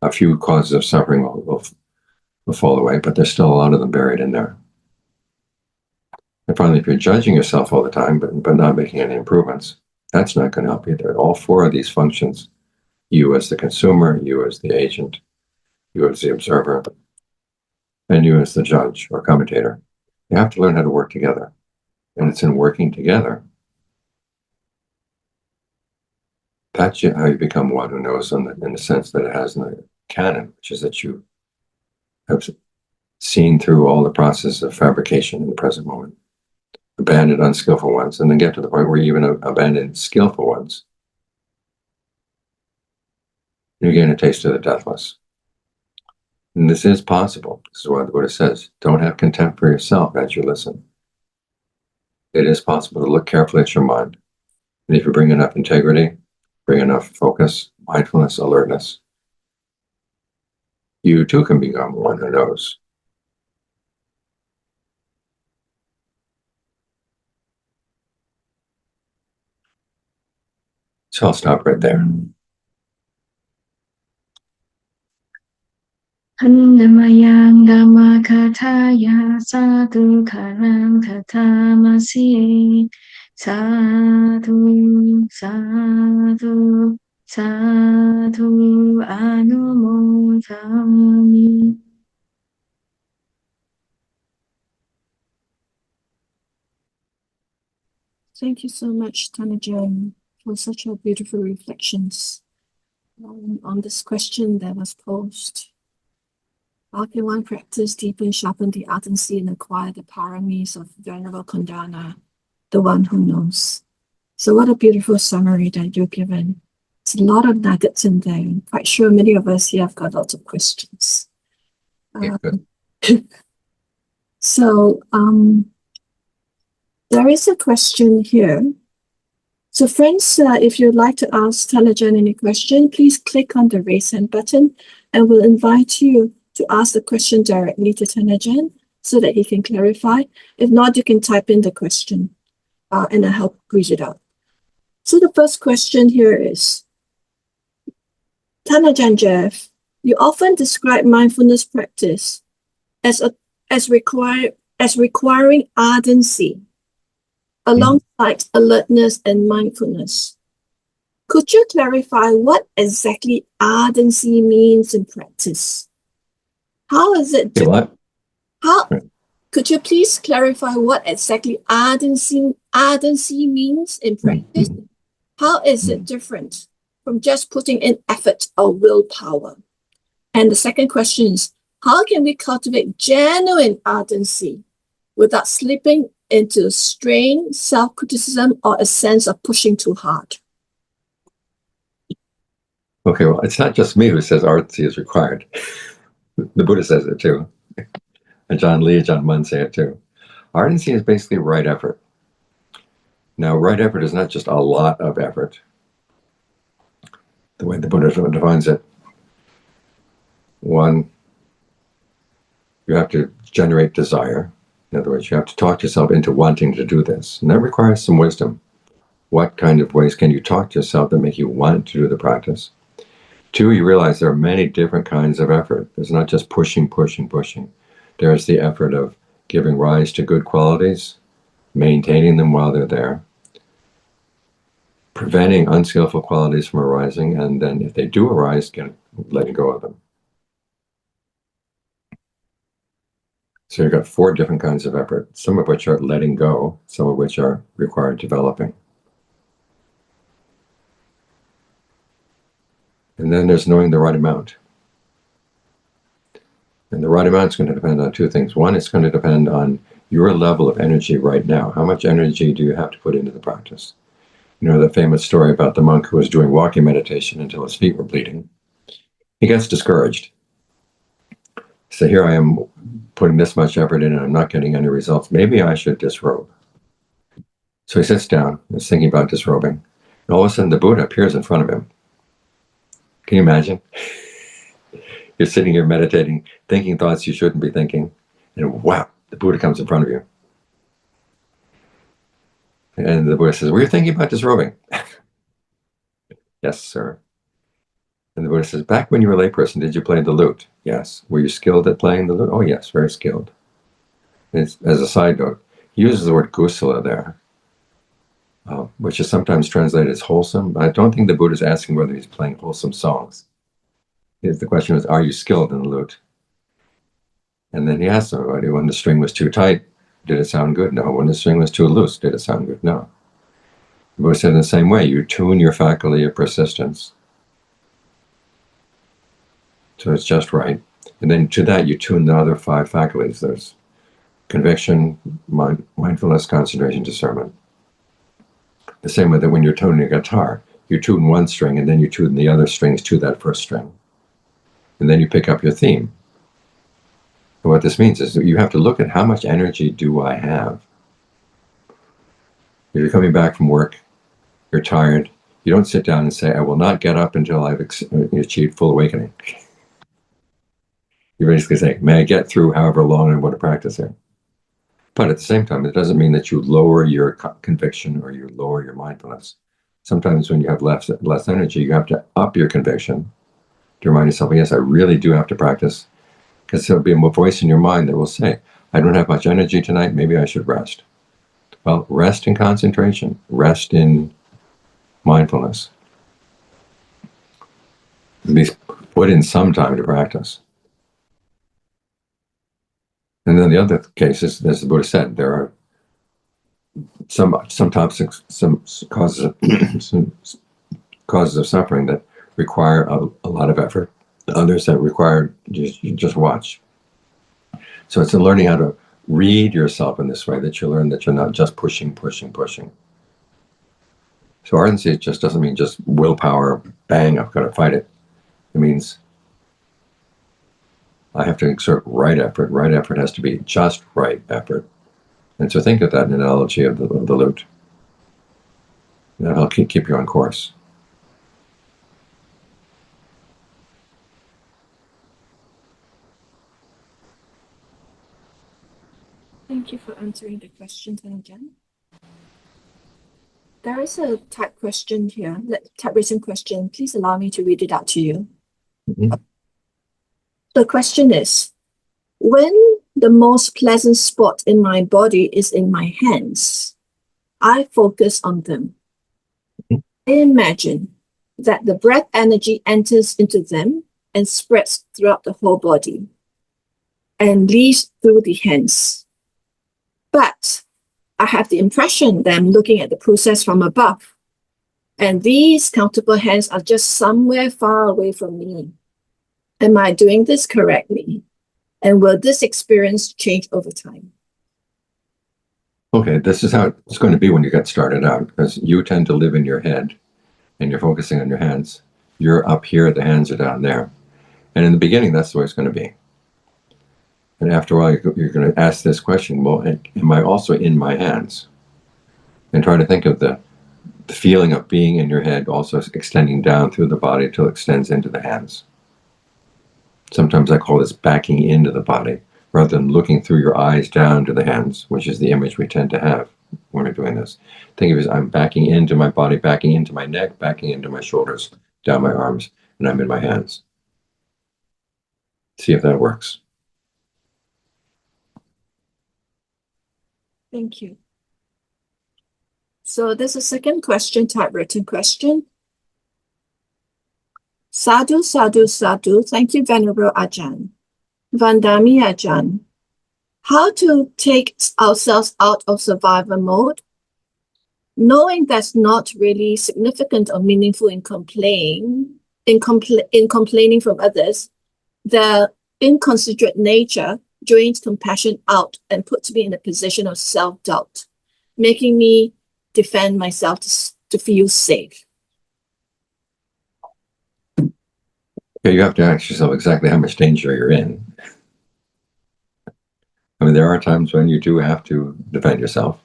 A few causes of suffering will fall away, but there's still a lot of them buried in there. And finally, if you're judging yourself all the time, but not making any improvements, that's not going to help either. All 4 of these functions, you as the consumer, you as the agent, you as the observer, and you as the judge or commentator, you have to learn how to work together. And it's in working together that's how you become one who knows in the sense that it has in the canon, which is that you have seen through all the process of fabrication in the present moment, abandoned unskillful ones, and then get to the point where you even abandon skillful ones. You gain a taste of the deathless. And this is possible. This is why the Buddha says, don't have contempt for yourself as you listen. It is possible to look carefully at your mind. And if you bring enough integrity, bring enough focus, mindfulness, alertness, you too can become one who knows. So I'll stop right there. Handamayang Dhamma Kataya Sadhu Karam Katamasi Sadhu Sadhu Sadhu Anumodami. Thank you so much, Tanajan, for such a beautiful reflections on this question that was posed. How can one practice, deepen, sharpen the ardency and acquire the paramis of Venerable Kundana, the one who knows? So what a beautiful summary that you've given. It's a lot of nuggets in there. I'm quite sure many of us here have got lots of questions. So there is a question here. So friends, if you'd like to ask Tanajan any question, please click on the raise hand button and we'll invite you to ask the question directly to Tanajan so that he can clarify. If not, you can type in the question and I'll help read it out. So the first question here is, Tanajan Jeff, you often describe mindfulness practice as requiring ardency. alongside alertness and mindfulness. Could you clarify what exactly ardency means in practice? How is it Say what? Could you please clarify what exactly ardency means in practice? How is it different from just putting in effort or willpower? And the second question is, how can we cultivate genuine ardency without slipping into strain, self-criticism, or a sense of pushing too hard? Okay, well, it's not just me who says ardency is required. The Buddha says it too. Ajaan Lee, Ajaan Mun say it too. Ardency is basically right effort. Now, right effort is not just a lot of effort, the way the Buddha defines it. One, you have to generate desire. In other words, you have to talk yourself into wanting to do this. And that requires some wisdom. What kind of ways can you talk to yourself that make you want to do the practice? Two, you realize there are many different kinds of effort. There's not just pushing, pushing, pushing. There's the effort of giving rise to good qualities, maintaining them while they're there, preventing unskillful qualities from arising, and then if they do arise, letting go of them. So you've got 4 different kinds of effort, some of which are letting go, some of which are required developing. And then there's knowing the right amount. And the right amount is going to depend on 2 things. One, it's going to depend on your level of energy right now. How much energy do you have to put into the practice? You know, the famous story about the monk who was doing walking meditation until his feet were bleeding. He gets discouraged. So here I am putting this much effort in and I'm not getting any results. Maybe I should disrobe. So he sits down and is thinking about disrobing. And all of a sudden the Buddha appears in front of him. Can you imagine? You're sitting here meditating, thinking thoughts you shouldn't be thinking, and wow, the Buddha comes in front of you. And the Buddha says, were you thinking about disrobing? Yes, sir. And the Buddha says, back when you were a layperson, did you play the lute? Yes. Were you skilled at playing the lute? Oh, yes, very skilled. As a side note, he uses the word kusala there, which is sometimes translated as wholesome. I don't think the Buddha is asking whether he's playing wholesome songs. The question was, are you skilled in the lute? And then he asked somebody, when the string was too tight, did it sound good? No. When the string was too loose, did it sound good? No. The Buddha said in the same way, you tune your faculty of persistence so it's just right. And then to that, you tune the other 5 faculties. There's conviction, mindfulness, concentration, discernment. The same way that when you're tuning a guitar, you tune one string and then you tune the other strings to that first string. And then you pick up your theme. And what this means is that you have to look at how much energy do I have. If you're coming back from work, you're tired, you don't sit down and say, I will not get up until I've achieved full awakening. You basically say, may I get through however long I want to practice here? But at the same time, it doesn't mean that you lower your conviction or you lower your mindfulness. Sometimes when you have less energy, you have to up your conviction to remind yourself, yes, I really do have to practice, because there'll be a voice in your mind that will say, I don't have much energy tonight, maybe I should rest. Well, rest in concentration, rest in mindfulness. At least put in some time to practice. And then the other cases, as the Buddha said, there are some topics, some causes of suffering that require a lot of effort. Others that require just watch. So it's in learning how to read yourself in this way that you learn that you're not just pushing. So ardency just doesn't mean just willpower, bang, I've got to fight it. It means I have to exert right effort. Right effort has to be just right effort. And so think of that analogy of the lute. That'll keep you on course. Thank you for answering the question, Ajaan. There is a type question here, type written question. Please allow me to read it out to you. Mm-hmm. The question is, when the most pleasant spot in my body is in my hands, I focus on them. I imagine that the breath energy enters into them and spreads throughout the whole body and leaves through the hands. But I have the impression that I'm looking at the process from above, and these countable hands are just somewhere far away from me. Am I doing this correctly? And will this experience change over time? Okay, this is how it's going to be when you get started out, because you tend to live in your head and you're focusing on your hands. You're up here, the hands are down there. And in the beginning, that's the way it's going to be. And after a while, you're going to ask this question, well, am I also in my hands? And try to think of the feeling of being in your head also extending down through the body till it extends into the hands. Sometimes I call this backing into the body, rather than looking through your eyes down to the hands, which is the image we tend to have when we're doing this. Think of it as I'm backing into my body, backing into my neck, backing into my shoulders, down my arms, and I'm in my hands. See if that works. Thank you. So there's a second question, typewritten question. Sadhu, sadhu, sadhu. Thank you, Venerable Ajahn. Vandami Ajahn. How to take ourselves out of survival mode, knowing that's not really significant or meaningful in complaining from others. The inconsiderate nature drains compassion out and puts me in a position of self-doubt, making me defend myself to feel safe. Okay, you have to ask yourself exactly how much danger you're in. I mean, there are times when you do have to defend yourself.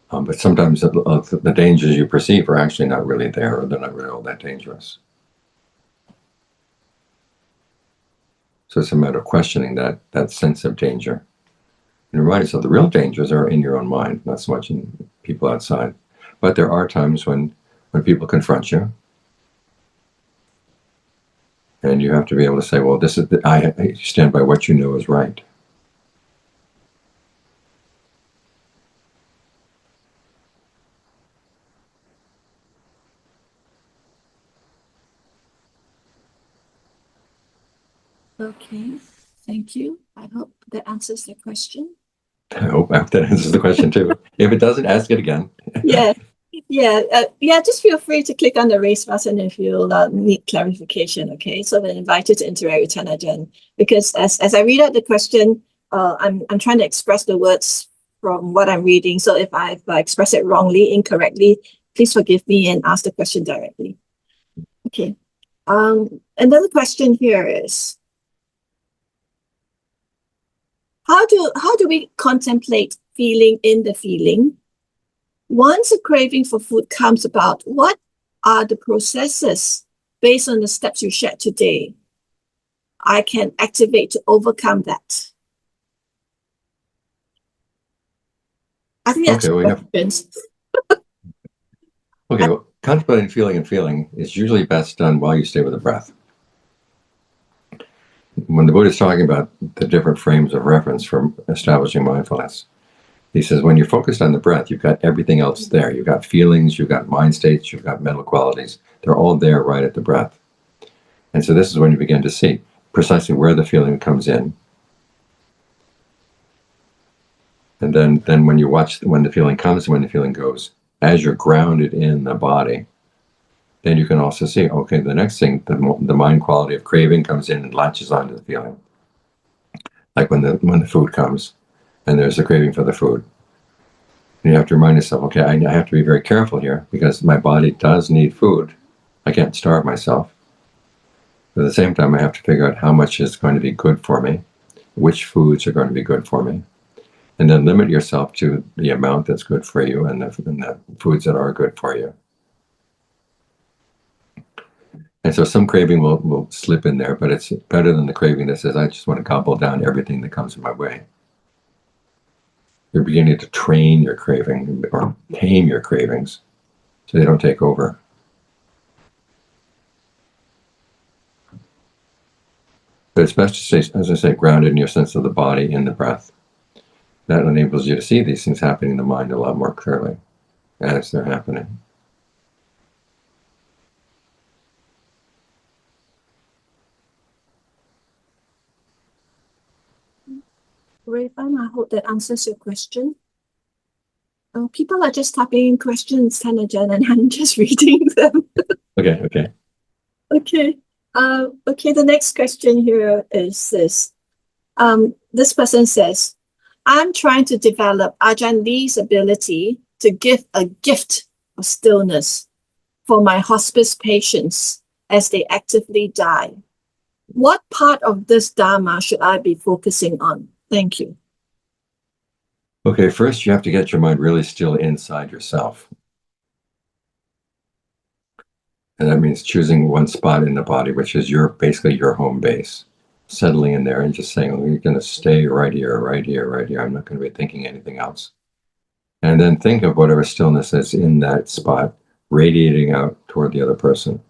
But sometimes the dangers you perceive are actually not really there, or they're not really all that dangerous. So it's a matter of questioning that sense of danger. And remind yourself the real dangers are in your own mind, not so much in people outside. But there are times when people confront you, and you have to be able to say, well, this is I stand by what you know is right. Okay, thank you. I hope that answers the question. I hope that answers the question too. If it doesn't, ask it again. Yeah, just feel free to click on the raise button if you need clarification, okay? So I invite you to interact with Ajahn, because as I read out the question, I'm trying to express the words from what I'm reading. So if I've expressed it wrongly, incorrectly, please forgive me and ask the question directly. Okay. Another question here is, how do we contemplate feeling in the feeling? Once a craving for food comes about, what are the processes based on the steps you shared today I can activate to overcome that? I think that's questions. Okay, well, contemplating feeling and feeling is usually best done while you stay with the breath. When the Buddha is talking about the different frames of reference for establishing mindfulness, he says when you're focused on the breath, you've got everything else there. You've got feelings, you've got mind states, you've got mental qualities. They're all there right at the breath. And so this is when you begin to see precisely where the feeling comes in. And then when you watch when the feeling comes and when the feeling goes, as you're grounded in the body, then you can also see, okay, the next thing, the mind quality of craving comes in and latches onto the feeling. Like when the food comes and there's a craving for the food. And you have to remind yourself, okay, I have to be very careful here because my body does need food. I can't starve myself. But at the same time, I have to figure out how much is going to be good for me, which foods are going to be good for me, and then limit yourself to the amount that's good for you and the foods that are good for you. And so some craving will slip in there, but it's better than the craving that says, I just want to gobble down everything that comes in my way. You're beginning to train your craving or tame your cravings so they don't take over. But it's best to stay, as I say, grounded in your sense of the body, in the breath. That enables you to see these things happening in the mind a lot more clearly as they're happening. Raven, I hope that answers your question. People are just typing in questions, Thanajan, and I'm just reading them. Okay. Okay. Okay, the next question here is this. This person says, I'm trying to develop Ajahn Lee's ability to give a gift of stillness for my hospice patients as they actively die. What part of this Dhamma should I be focusing on? Thank you. Okay, first you have to get your mind really still inside yourself. And that means choosing one spot in the body, which is basically your home base. Settling in there and just saying, oh, you're going to stay right here, right here, right here. I'm not going to be thinking anything else. And then think of whatever stillness is in that spot, radiating out toward the other person.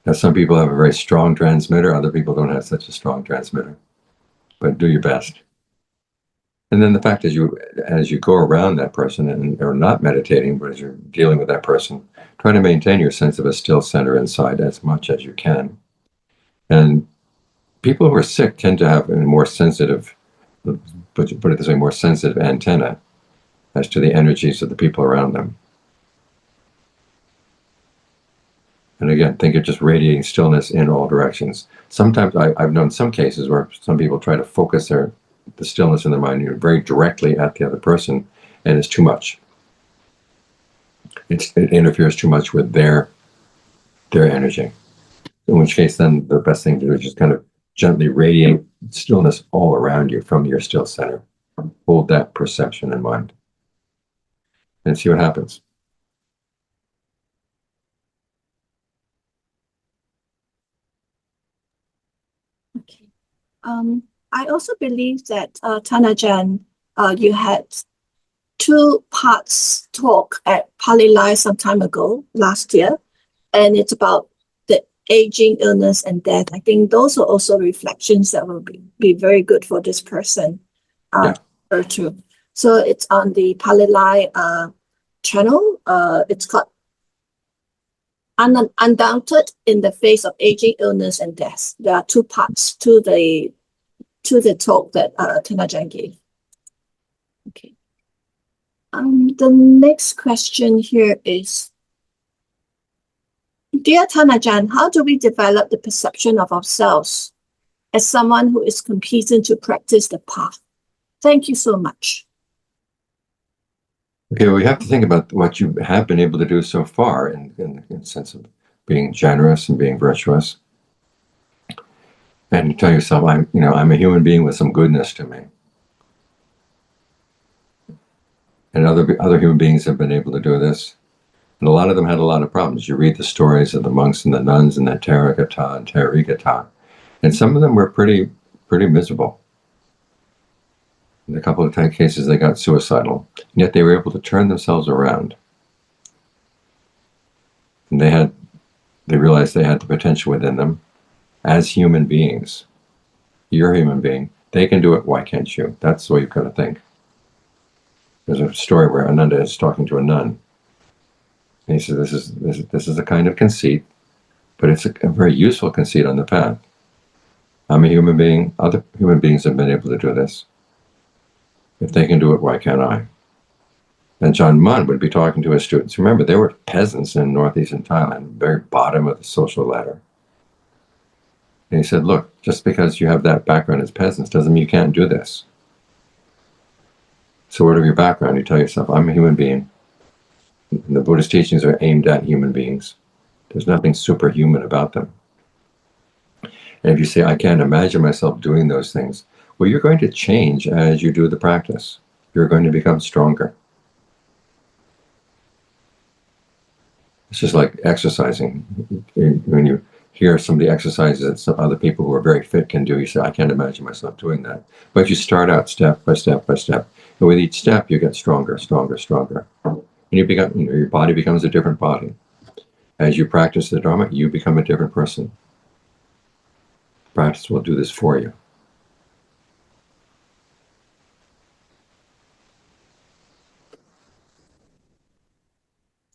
Now, some people have a very strong transmitter. Other people don't have such a strong transmitter. But do your best. And then the fact is, as you go around that person and are not meditating, but as you're dealing with that person, try to maintain your sense of a still center inside as much as you can. And people who are sick tend to have a more sensitive, put it this way, more sensitive antenna as to the energies of the people around them. And again, think of just radiating stillness in all directions. Sometimes I've known some cases where some people try to focus the stillness in their mind very directly at the other person, and it's too much. It interferes too much with their energy. In which case, then the best thing to do is just kind of gently radiate stillness all around you from your still center. Hold that perception in mind and see what happens. Okay. I also believe that Thanajan, you had 2 parts talk at Palilai some time ago, last year, and it's about the aging, illness, and death. I think those are also reflections that will be very good for this person. True. So it's on the Palilai channel. It's called Undoubted in the Face of Aging, Illness, and Death. There are 2 parts to the talk that Thanajan gave. Okay. The next question here is, dear Thanajan, how do we develop the perception of ourselves as someone who is competent to practice the path? Thank you so much. Okay, well, you have to think about what you have been able to do so far in the sense of being generous and being virtuous. And you tell yourself, I'm a human being with some goodness to me. And other human beings have been able to do this. And a lot of them had a lot of problems. You read the stories of the monks and the nuns in that Therigatha and Therigatha, and some of them were pretty miserable. In a couple of cases, they got suicidal, and yet they were able to turn themselves around. And they realized they had the potential within them as human beings. You're a human being. They can do it. Why can't you? That's the way you've got to think. There's a story where Ananda is talking to a nun. And he says, this is a kind of conceit, but it's a very useful conceit on the path. I'm a human being. Other human beings have been able to do this. If they can do it, why can't I? And John Munn would be talking to his students. Remember, they were peasants in northeastern Thailand, very bottom of the social ladder. And he said, look, just because you have that background as peasants doesn't mean you can't do this. So whatever your background, you tell yourself, I'm a human being. And the Buddhist teachings are aimed at human beings. There's nothing superhuman about them. And if you say, I can't imagine myself doing those things, well, you're going to change as you do the practice. You're going to become stronger. It's just like exercising. When you hear somebody exercises that some other people who are very fit can do, you say, I can't imagine myself doing that. But you start out step by step by step. And with each step, you get stronger, stronger, stronger. And your body becomes a different body. As you practice the Dharma, you become a different person. Practice will do this for you.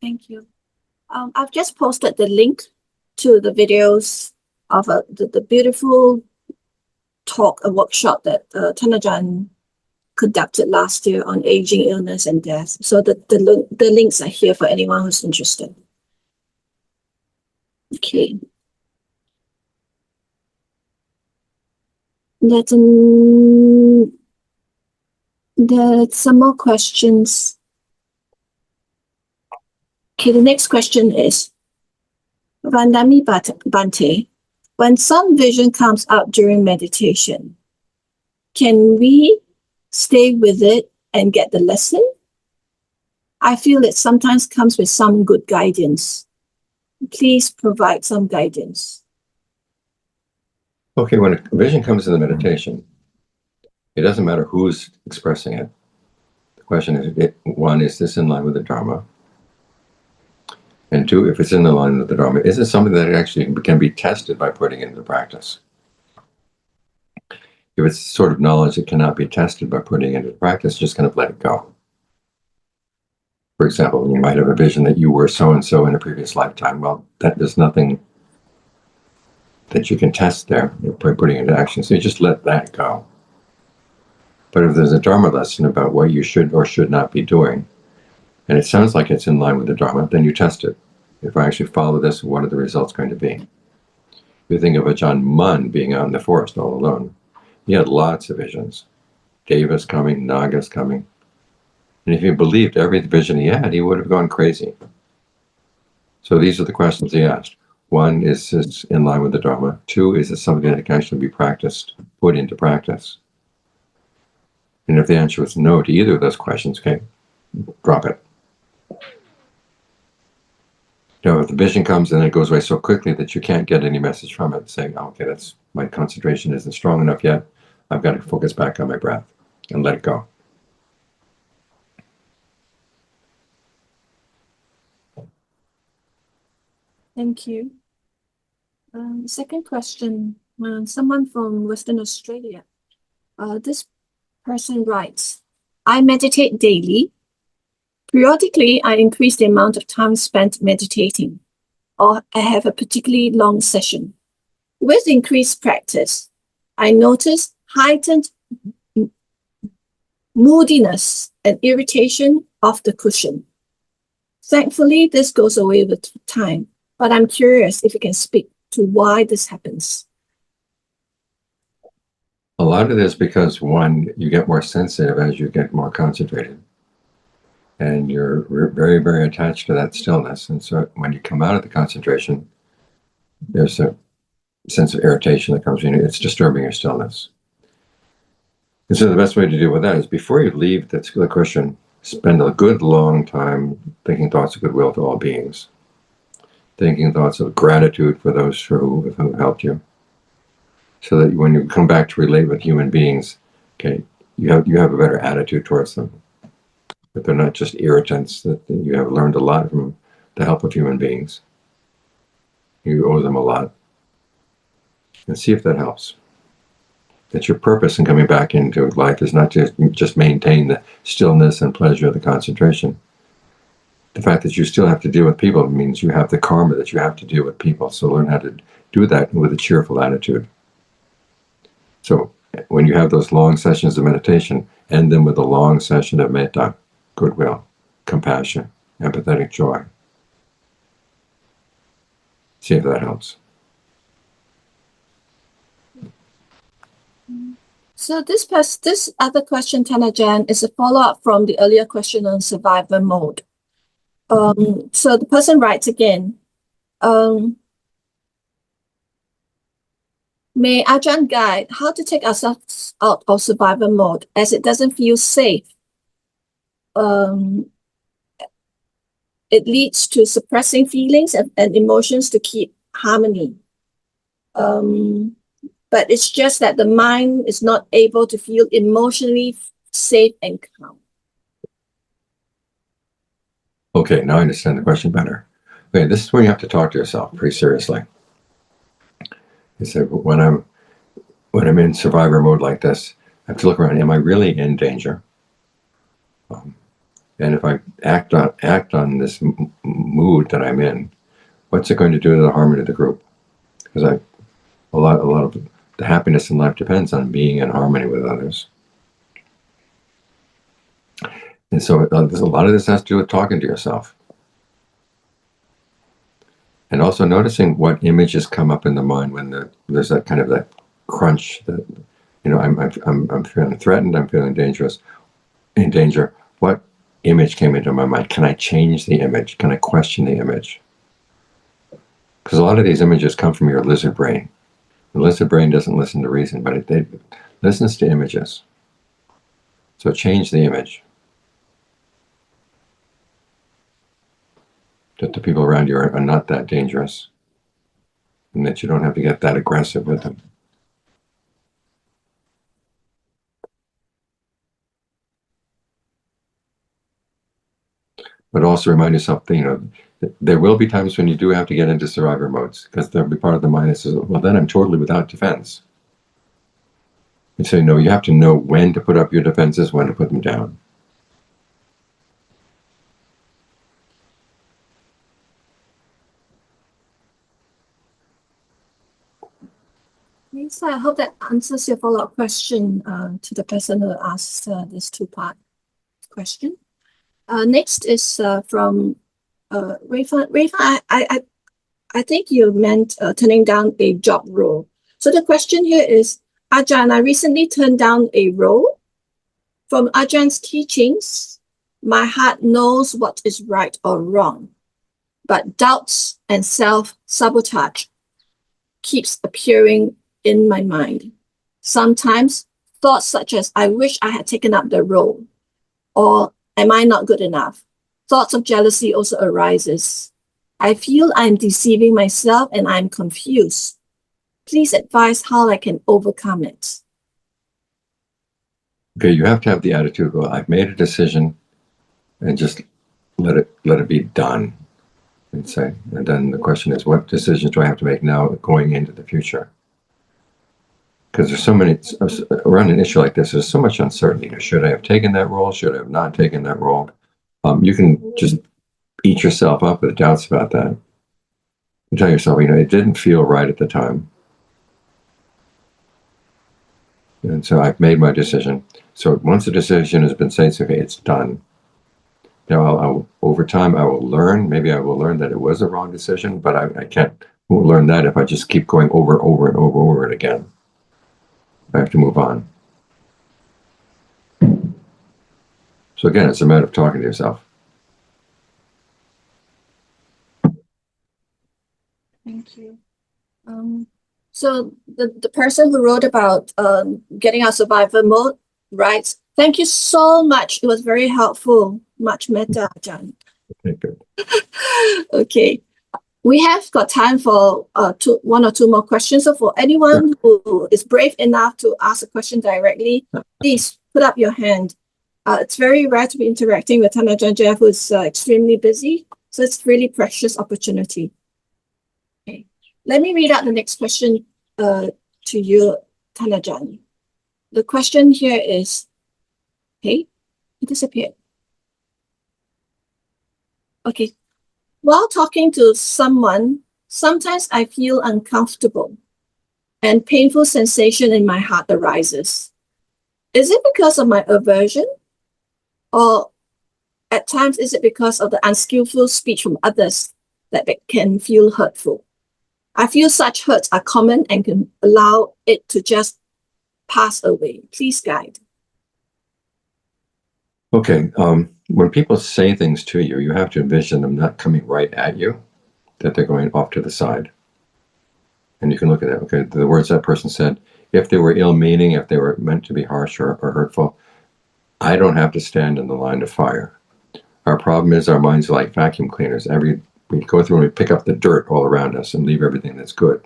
Thank you. I've just posted the link to the videos of the beautiful talk, a workshop that Ajaan conducted last year on aging, illness, and death. So the links are here for anyone who's interested. Okay. There's some more questions. Okay, the next question is, Vandami Bante, when some vision comes up during meditation, can we stay with it and get the lesson? I feel it sometimes comes with some good guidance. Please provide some guidance. Okay, when a vision comes in the meditation, it doesn't matter who's expressing it. The question is, one, is this in line with the Dharma? And two, if it's in the line with the Dharma, is it something that actually can be tested by putting into practice? If it's sort of knowledge that cannot be tested by putting into practice, just kind of let it go. For example, you might have a vision that you were so-and-so in a previous lifetime. Well, there's nothing that you can test there by putting into action. So you just let that go. But if there's a Dharma lesson about what you should or should not be doing, and it sounds like it's in line with the Dharma, then you test it. If I actually follow this, what are the results going to be? If you think of Ajaan Mun being out in the forest all alone, he had lots of visions. Devas coming, Nagas coming. And if he believed every vision he had, he would have gone crazy. So these are the questions he asked. One, is this in line with the Dharma? Two, is it something that can actually be practiced, put into practice? And if the answer was no to either of those questions, okay, drop it. Now, if the vision comes and it goes away so quickly that you can't get any message from it, saying, oh, okay, my concentration isn't strong enough yet, I've got to focus back on my breath and let it go. Thank you. Second question, someone from Western Australia. This person writes, I meditate daily. Periodically, I increase the amount of time spent meditating, or I have a particularly long session. With increased practice, I notice heightened moodiness and irritation of the cushion. Thankfully, this goes away with time, but I'm curious if you can speak to why this happens. A lot of this because, one, you get more sensitive as you get more concentrated. And you're very, very attached to that stillness. And so when you come out of the concentration, there's a sense of irritation that comes in. It's disturbing your stillness. And so the best way to deal with that is before you leave the cushion, spend a good long time thinking thoughts of goodwill to all beings, thinking thoughts of gratitude for those who helped you, so that when you come back to relate with human beings, okay, you have a better attitude towards them. That they're not just irritants, that you have learned a lot from the help of human beings. You owe them a lot. And see if that helps. That your purpose in coming back into life is not to just maintain the stillness and pleasure of the concentration. The fact that you still have to deal with people means you have the karma that you have to deal with people. So learn how to do that with a cheerful attitude. So when you have those long sessions of meditation, end them with a long session of metta, goodwill, compassion, empathetic joy. See if that helps. So this other question, Ajaan, is a follow-up from the earlier question on survival mode. So the person writes again, may Ajaan guide how to take ourselves out of survival mode as it doesn't feel safe. It leads to suppressing feelings and emotions to keep harmony. But it's just that the mind is not able to feel emotionally safe and calm. Okay, now I understand the question better. Okay, this is where you have to talk to yourself pretty seriously. You say, when I'm in survivor mode like this, I have to look around. Am I really in danger? And if I act on this mood that I'm in, what's it going to do to the harmony of the group? Because a lot of the happiness in life depends on being in harmony with others. And so there's a lot of this has to do with talking to yourself. And also noticing what images come up in the mind when there's that kind of that crunch that, I'm feeling threatened, I'm feeling in danger. What image came into my mind? Can I change the image? Can I question the image? Because a lot of these images come from your lizard brain. The lizard brain doesn't listen to reason, but it listens to images. So change the image. That the people around you are not that dangerous, and that you don't have to get that aggressive with them. But also remind yourself, there will be times when you do have to get into survivor modes, because there'll be part of the mind that says, well, then I'm totally without defense. And so, you have to know when to put up your defenses, when to put them down. So I hope that answers your follow-up question to the person who asked this two-part question. Next is from Rafa. Rafa, I think you meant turning down a job role. So the question here is, Ajahn, I recently turned down a role. From Ajahn's teachings, my heart knows what is right or wrong, but doubts and self-sabotage keeps appearing in my mind. Sometimes thoughts such as, I wish I had taken up the role, or am I not good enough? Thoughts of jealousy also arises. I feel I'm deceiving myself and I'm confused. Please advise how I can overcome it. Okay, you have to have the attitude, well, I've made a decision, and just let it be done. And then the question is, what decisions do I have to make now going into the future? Because there's so many, around an issue like this, there's so much uncertainty. Should I have taken that role? Should I have not taken that role? You can just eat yourself up with doubts about that. You tell yourself, it didn't feel right at the time. And so I've made my decision. So once the decision has been said, okay, it's done. Now, over time, I will learn. Maybe I will learn that it was a wrong decision, but I won't learn that if I just keep going over and over it again. I have to move on. So again, it's a matter of talking to yourself. Thank you. So the person who wrote about getting out survivor mode writes, thank you so much. It was very helpful. Much metta, Ajahn. Okay, good. Okay. We have got time for one or two more questions. So for anyone who is brave enough to ask a question directly, please put up your hand. It's very rare to be interacting with Ajahn Jeff, who's extremely busy. So it's really precious opportunity. Okay. Let me read out the next question to you, Ajahn. The question here is, hey, it disappeared. Okay. While talking to someone, sometimes I feel uncomfortable and painful sensation in my heart arises. Is it because of my aversion? Or at times, is it because of the unskillful speech from others that can feel hurtful? I feel such hurts are common and can allow it to just pass away. Please guide. Okay, when people say things to you, you have to envision them not coming right at you, that they're going off to the side. And you can look at that, okay, the words that person said, if they were ill-meaning, if they were meant to be harsh or hurtful, I don't have to stand in the line of fire. Our problem is our minds are like vacuum cleaners. We go through and we pick up the dirt all around us and leave everything that's good.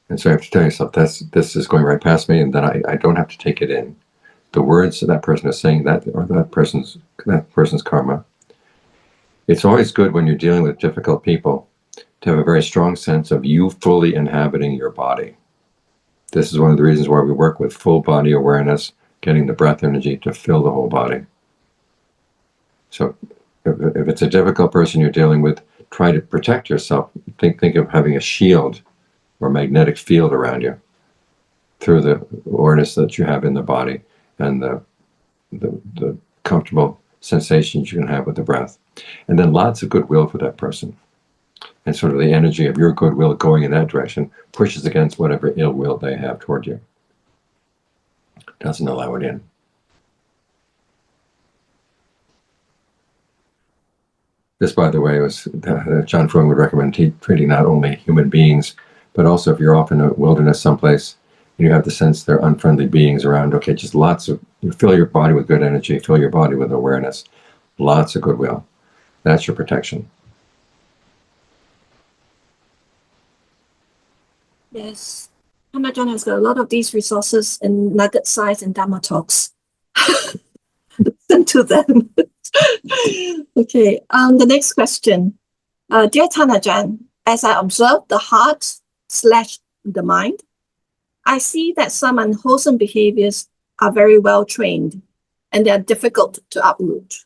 And so you have to tell yourself, this is going right past me, and then I don't have to take it in. The words that person is saying, that person's karma. It's always good when you're dealing with difficult people to have a very strong sense of you fully inhabiting your body. This is one of the reasons why we work with full body awareness, getting the breath energy to fill the whole body. So If it's a difficult person you're dealing with, try to protect yourself. Think of having a shield or magnetic field around you through the awareness that you have in the body and the comfortable sensations you can have with the breath. And then lots of goodwill for that person. And sort of the energy of your goodwill going in that direction pushes against whatever ill will they have toward you. Doesn't allow it in. This, by the way, was John Fung would recommend treating not only human beings, but also if you're off in a wilderness someplace and you have the sense there are unfriendly beings around, okay, just you fill your body with good energy, fill your body with awareness, lots of goodwill. That's your protection. Yes. Hannah John has got a lot of these resources in nugget size and Dhamma talks. Listen to them. Okay, the next question. Dear Thanajan, as I observe the heart/the mind, I see that some unwholesome behaviors are very well trained and they are difficult to uproot.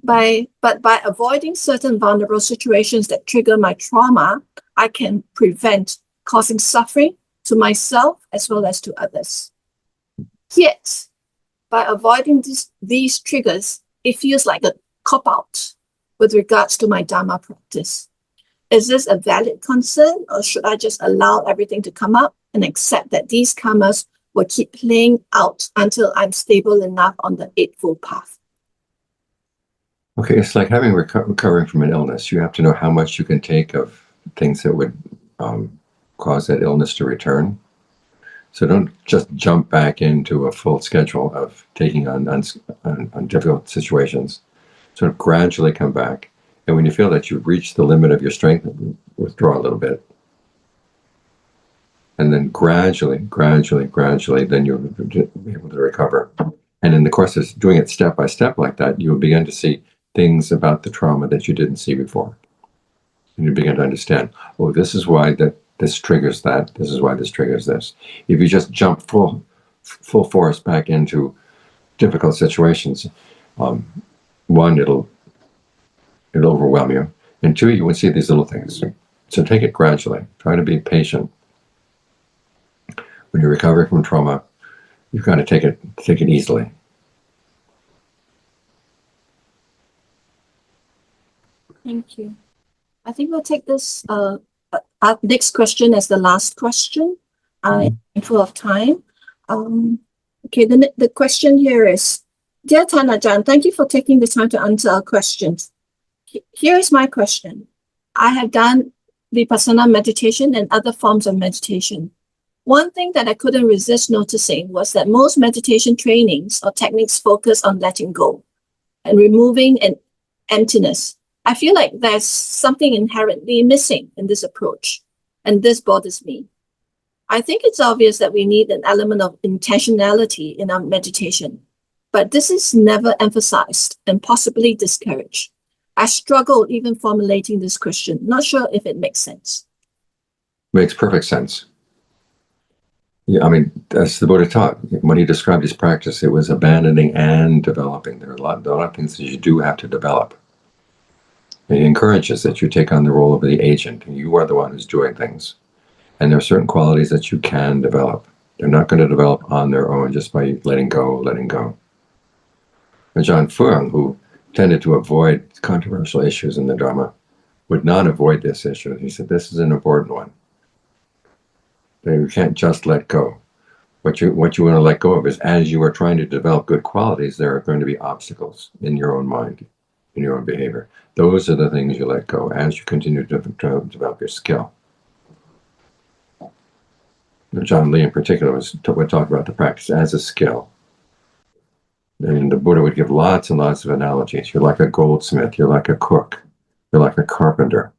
But by avoiding certain vulnerable situations that trigger my trauma, I can prevent causing suffering to myself as well as to others. Yet, by avoiding these triggers, it feels like a cop-out with regards to my Dhamma practice. Is this a valid concern, or should I just allow everything to come up and accept that these karmas will keep playing out until I'm stable enough on the Eightfold Path? Okay, it's like recovering from an illness. You have to know how much you can take of things that would cause that illness to return. So don't just jump back into a full schedule of taking on difficult situations. Sort of gradually come back. And when you feel that you've reached the limit of your strength, withdraw a little bit. And then gradually, then you'll be able to recover. And in the course of doing it step by step like that, you'll begin to see things about the trauma that you didn't see before. And you begin to understand, oh, this is why this triggers that. This is why this triggers this. If you just jump full force back into difficult situations, one, it'll overwhelm you, and two, you won't see these little things. So take it gradually. Try to be patient. When you're recovering from trauma, you've got to take it easily. Thank you. I think we'll take this our next question as the last question. I'm full of time. Okay, the question here is, Dear Thanajan, thank you for taking the time to answer our questions. Here is my question. I have done Vipassana meditation and other forms of meditation. One thing that I couldn't resist noticing was that most meditation trainings or techniques focus on letting go and removing an emptiness. I feel like there's something inherently missing in this approach, and this bothers me. I think it's obvious that we need an element of intentionality in our meditation, but this is never emphasized and possibly discouraged. I struggle even formulating this question, not sure if it makes sense. Makes perfect sense. Yeah, I mean, as the Buddha taught, when he described his practice, it was abandoning and developing. There are a lot of things that you do have to develop. And he encourages that you take on the role of the agent, and you are the one who's doing things. And there are certain qualities that you can develop. They're not going to develop on their own just by letting go. Ajaan Fung, who tended to avoid controversial issues in the Dhamma, would not avoid this issue. He said, this is an important one. You can't just let go. What you want to let go of is, as you are trying to develop good qualities, there are going to be obstacles in your own mind, in your own behavior. Those are the things you let go as you continue to develop your skill. John Lee in particular would talk about the practice as a skill. And the Buddha would give lots and lots of analogies. You're like a goldsmith, you're like a cook, you're like a carpenter,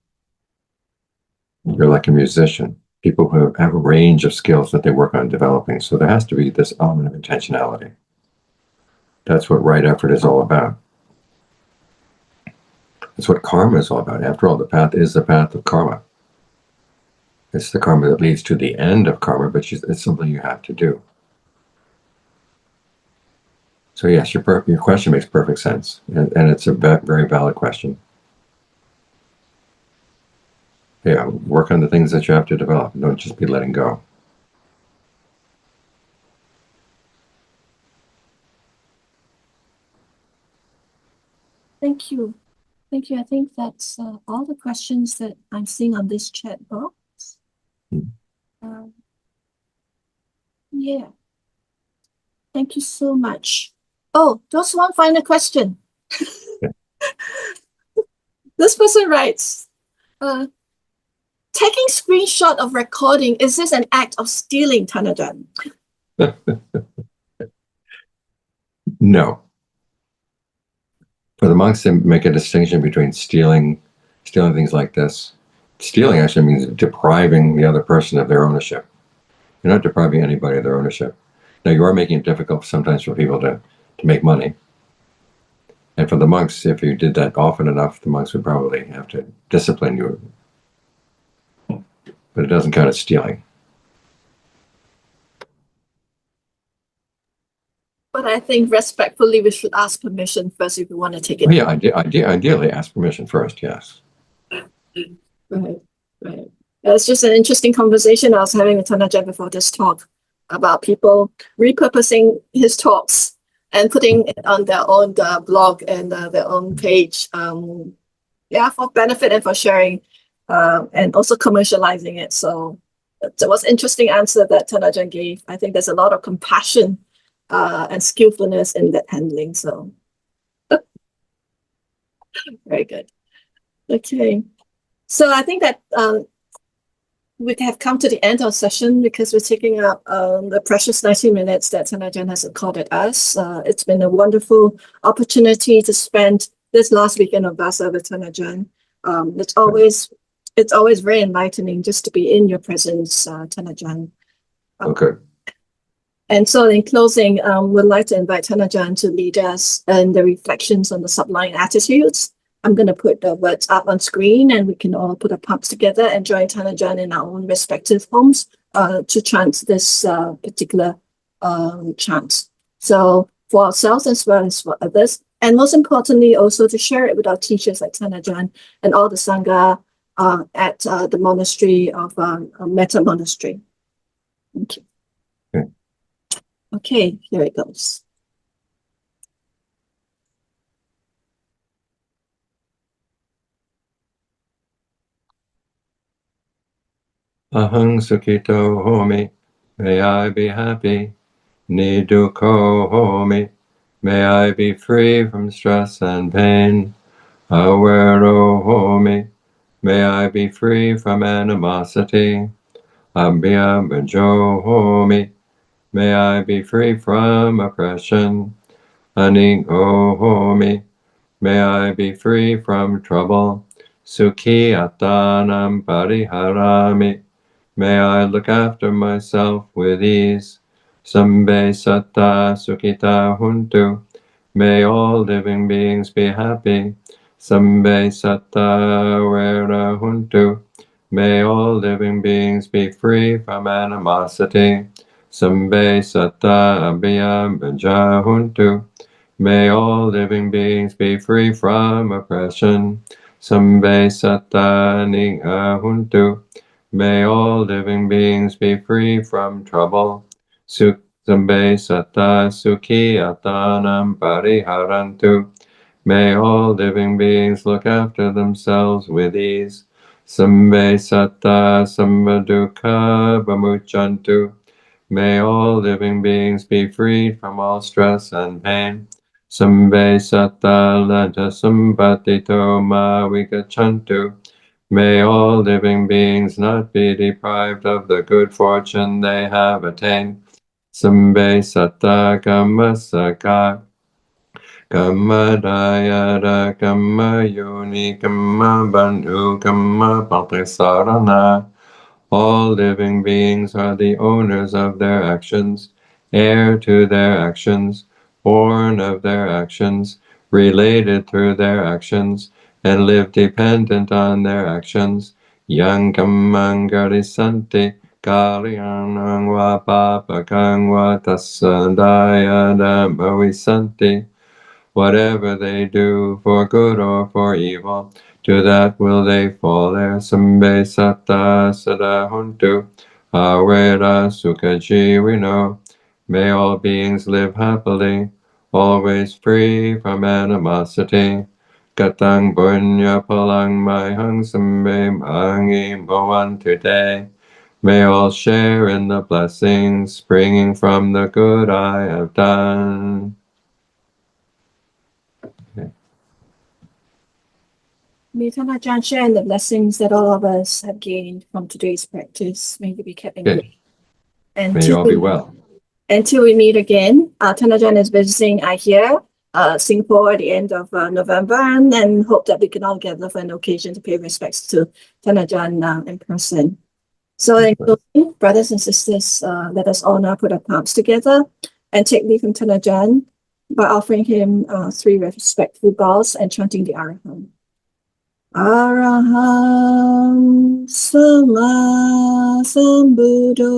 you're like a musician. People who have a range of skills that they work on developing. So there has to be this element of intentionality. That's what right effort is all about. That's what karma is all about. After all, the path is the path of karma. It's the karma that leads to the end of karma, but it's something you have to do. So yes, your question makes perfect sense, and it's a very valid question. Yeah, work on the things that you have to develop. Don't just be letting go. Thank you. Thank you. I think that's all the questions that I'm seeing on this chat box. Yeah. Thank you so much. Oh, just one final question. This person writes, taking screenshot of recording, is this an act of stealing, Thanajan? No. For the monks, they make a distinction between stealing things like this. Stealing actually means depriving the other person of their ownership. You're not depriving anybody of their ownership. Now, you are making it difficult sometimes for people to make money. And for the monks, if you did that often enough, the monks would probably have to discipline you. But it doesn't count as stealing. But I think respectfully, we should ask permission first if we want to take it. Oh, yeah, ideally ask permission first, yes. Right. It's just an interesting conversation I was having with Thanajan before this talk about people repurposing his talks and putting it on their own blog and their own page. For benefit and for sharing, and also commercializing it. So it was an interesting answer that Thanajan gave. I think there's a lot of compassion and skillfulness in that handling. So very good. Okay. So I think that we have come to the end of the session because we're taking up the precious 90 minutes that Thanajan has accorded us. It's been a wonderful opportunity to spend this last weekend of Vassa with Thanajan. It's always very enlightening just to be in your presence, Thanajan. Okay. And so in closing, we'd like to invite Thanajan to lead us in the reflections on the sublime attitudes. I'm going to put the words up on screen and we can all put our palms together and join Thanajan in our own respective homes to chant this particular chant. So for ourselves as well as for others. And most importantly, also to share it with our teachers like Thanajan and all the Sangha at the monastery of Metta Monastery. Thank you. Okay, here it goes. Ahang Sukhito Homi, may I be happy. Nidukho Homi, may I be free from stress and pain. Awero Homi, may I be free from animosity. Abhyabhajo Homi, may I be free from oppression. Anigo Homi, may I be free from trouble. Sukhi Atanam Pariharami, may I look after myself with ease. Sambe Satta Sukhita Huntu, may all living beings be happy. Sambe Satta Vera Huntu, may all living beings be free from animosity. Sambe Satta Abhyabhaja Huntu, may all living beings be free from oppression. Sambe Satta Nigha Huntu, may all living beings be free from trouble. Sambe Satta Sukhi Atanam Pariharantu, may all living beings look after themselves with ease. Sambe Satta Sammadukha Bamuchantu, may all living beings be freed from all stress and pain. Sambe Satta Lanta Sampatito Ma Vikachantu, may all living beings not be deprived of the good fortune they have attained. Sambe Satta Kamma Saka, Kamma Dayada, Kamma Yoni, Kamma Bandhu, Kamma Patisarana. All living beings are the owners of their actions, heir to their actions, born of their actions, related through their actions, and live dependent on their actions. Yang kammang garisanti, Kalyanang va papakang va tassadaya dhammavisanti. Whatever they do, for good or for evil, to that will they fall there. Sambe satta sada huntu, aveda sukhaji we know. May all beings live happily, always free from animosity. Gatang bunya palang mahang sambe mangi bhavan today. May all share in the blessings springing from the good I have done. Mayท่านอาจารย์ share in the blessings that all of us have gained from today's practice. May you be kept in good. Okay. And May you all be well. until we meet again,ท่านอาจารย์is visiting here, Singapore at the end of November, and then hope that we can all gather for an occasion to pay respects toท่านอาจารย์in person. So in closing, brothers and sisters, let us all now put our palms together and take leave fromท่านอาจารย์by offering him 3 respectful bows and chanting the Araham. Araham Sama Sambuddho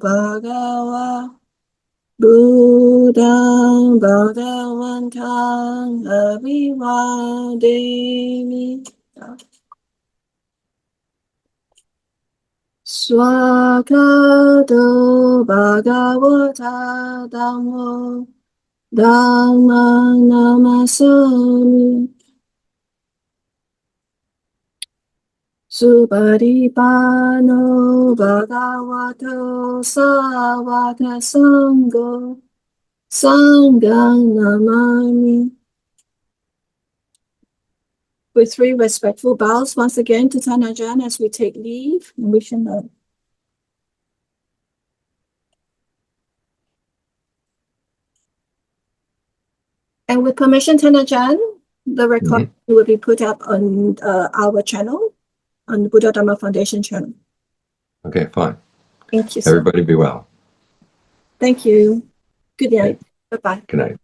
Bhagava Buddhang Bhagavantang Abhivademi. Swakato Bhagavata Dhammo Dhammang Namasami. Suparipano Bhagavato Savaka Sangho Sanghang Namami. With 3 respectful bows once again toท่านอาจารย์as we take leave and wish him well. And with permission,ท่านอาจารย์, the recording will be put up on our channel, on the BuddhaDhamma Foundation channel. Okay, fine. Thank you, sir. Everybody be well. Thank you. Good night. Bye-bye. Good night.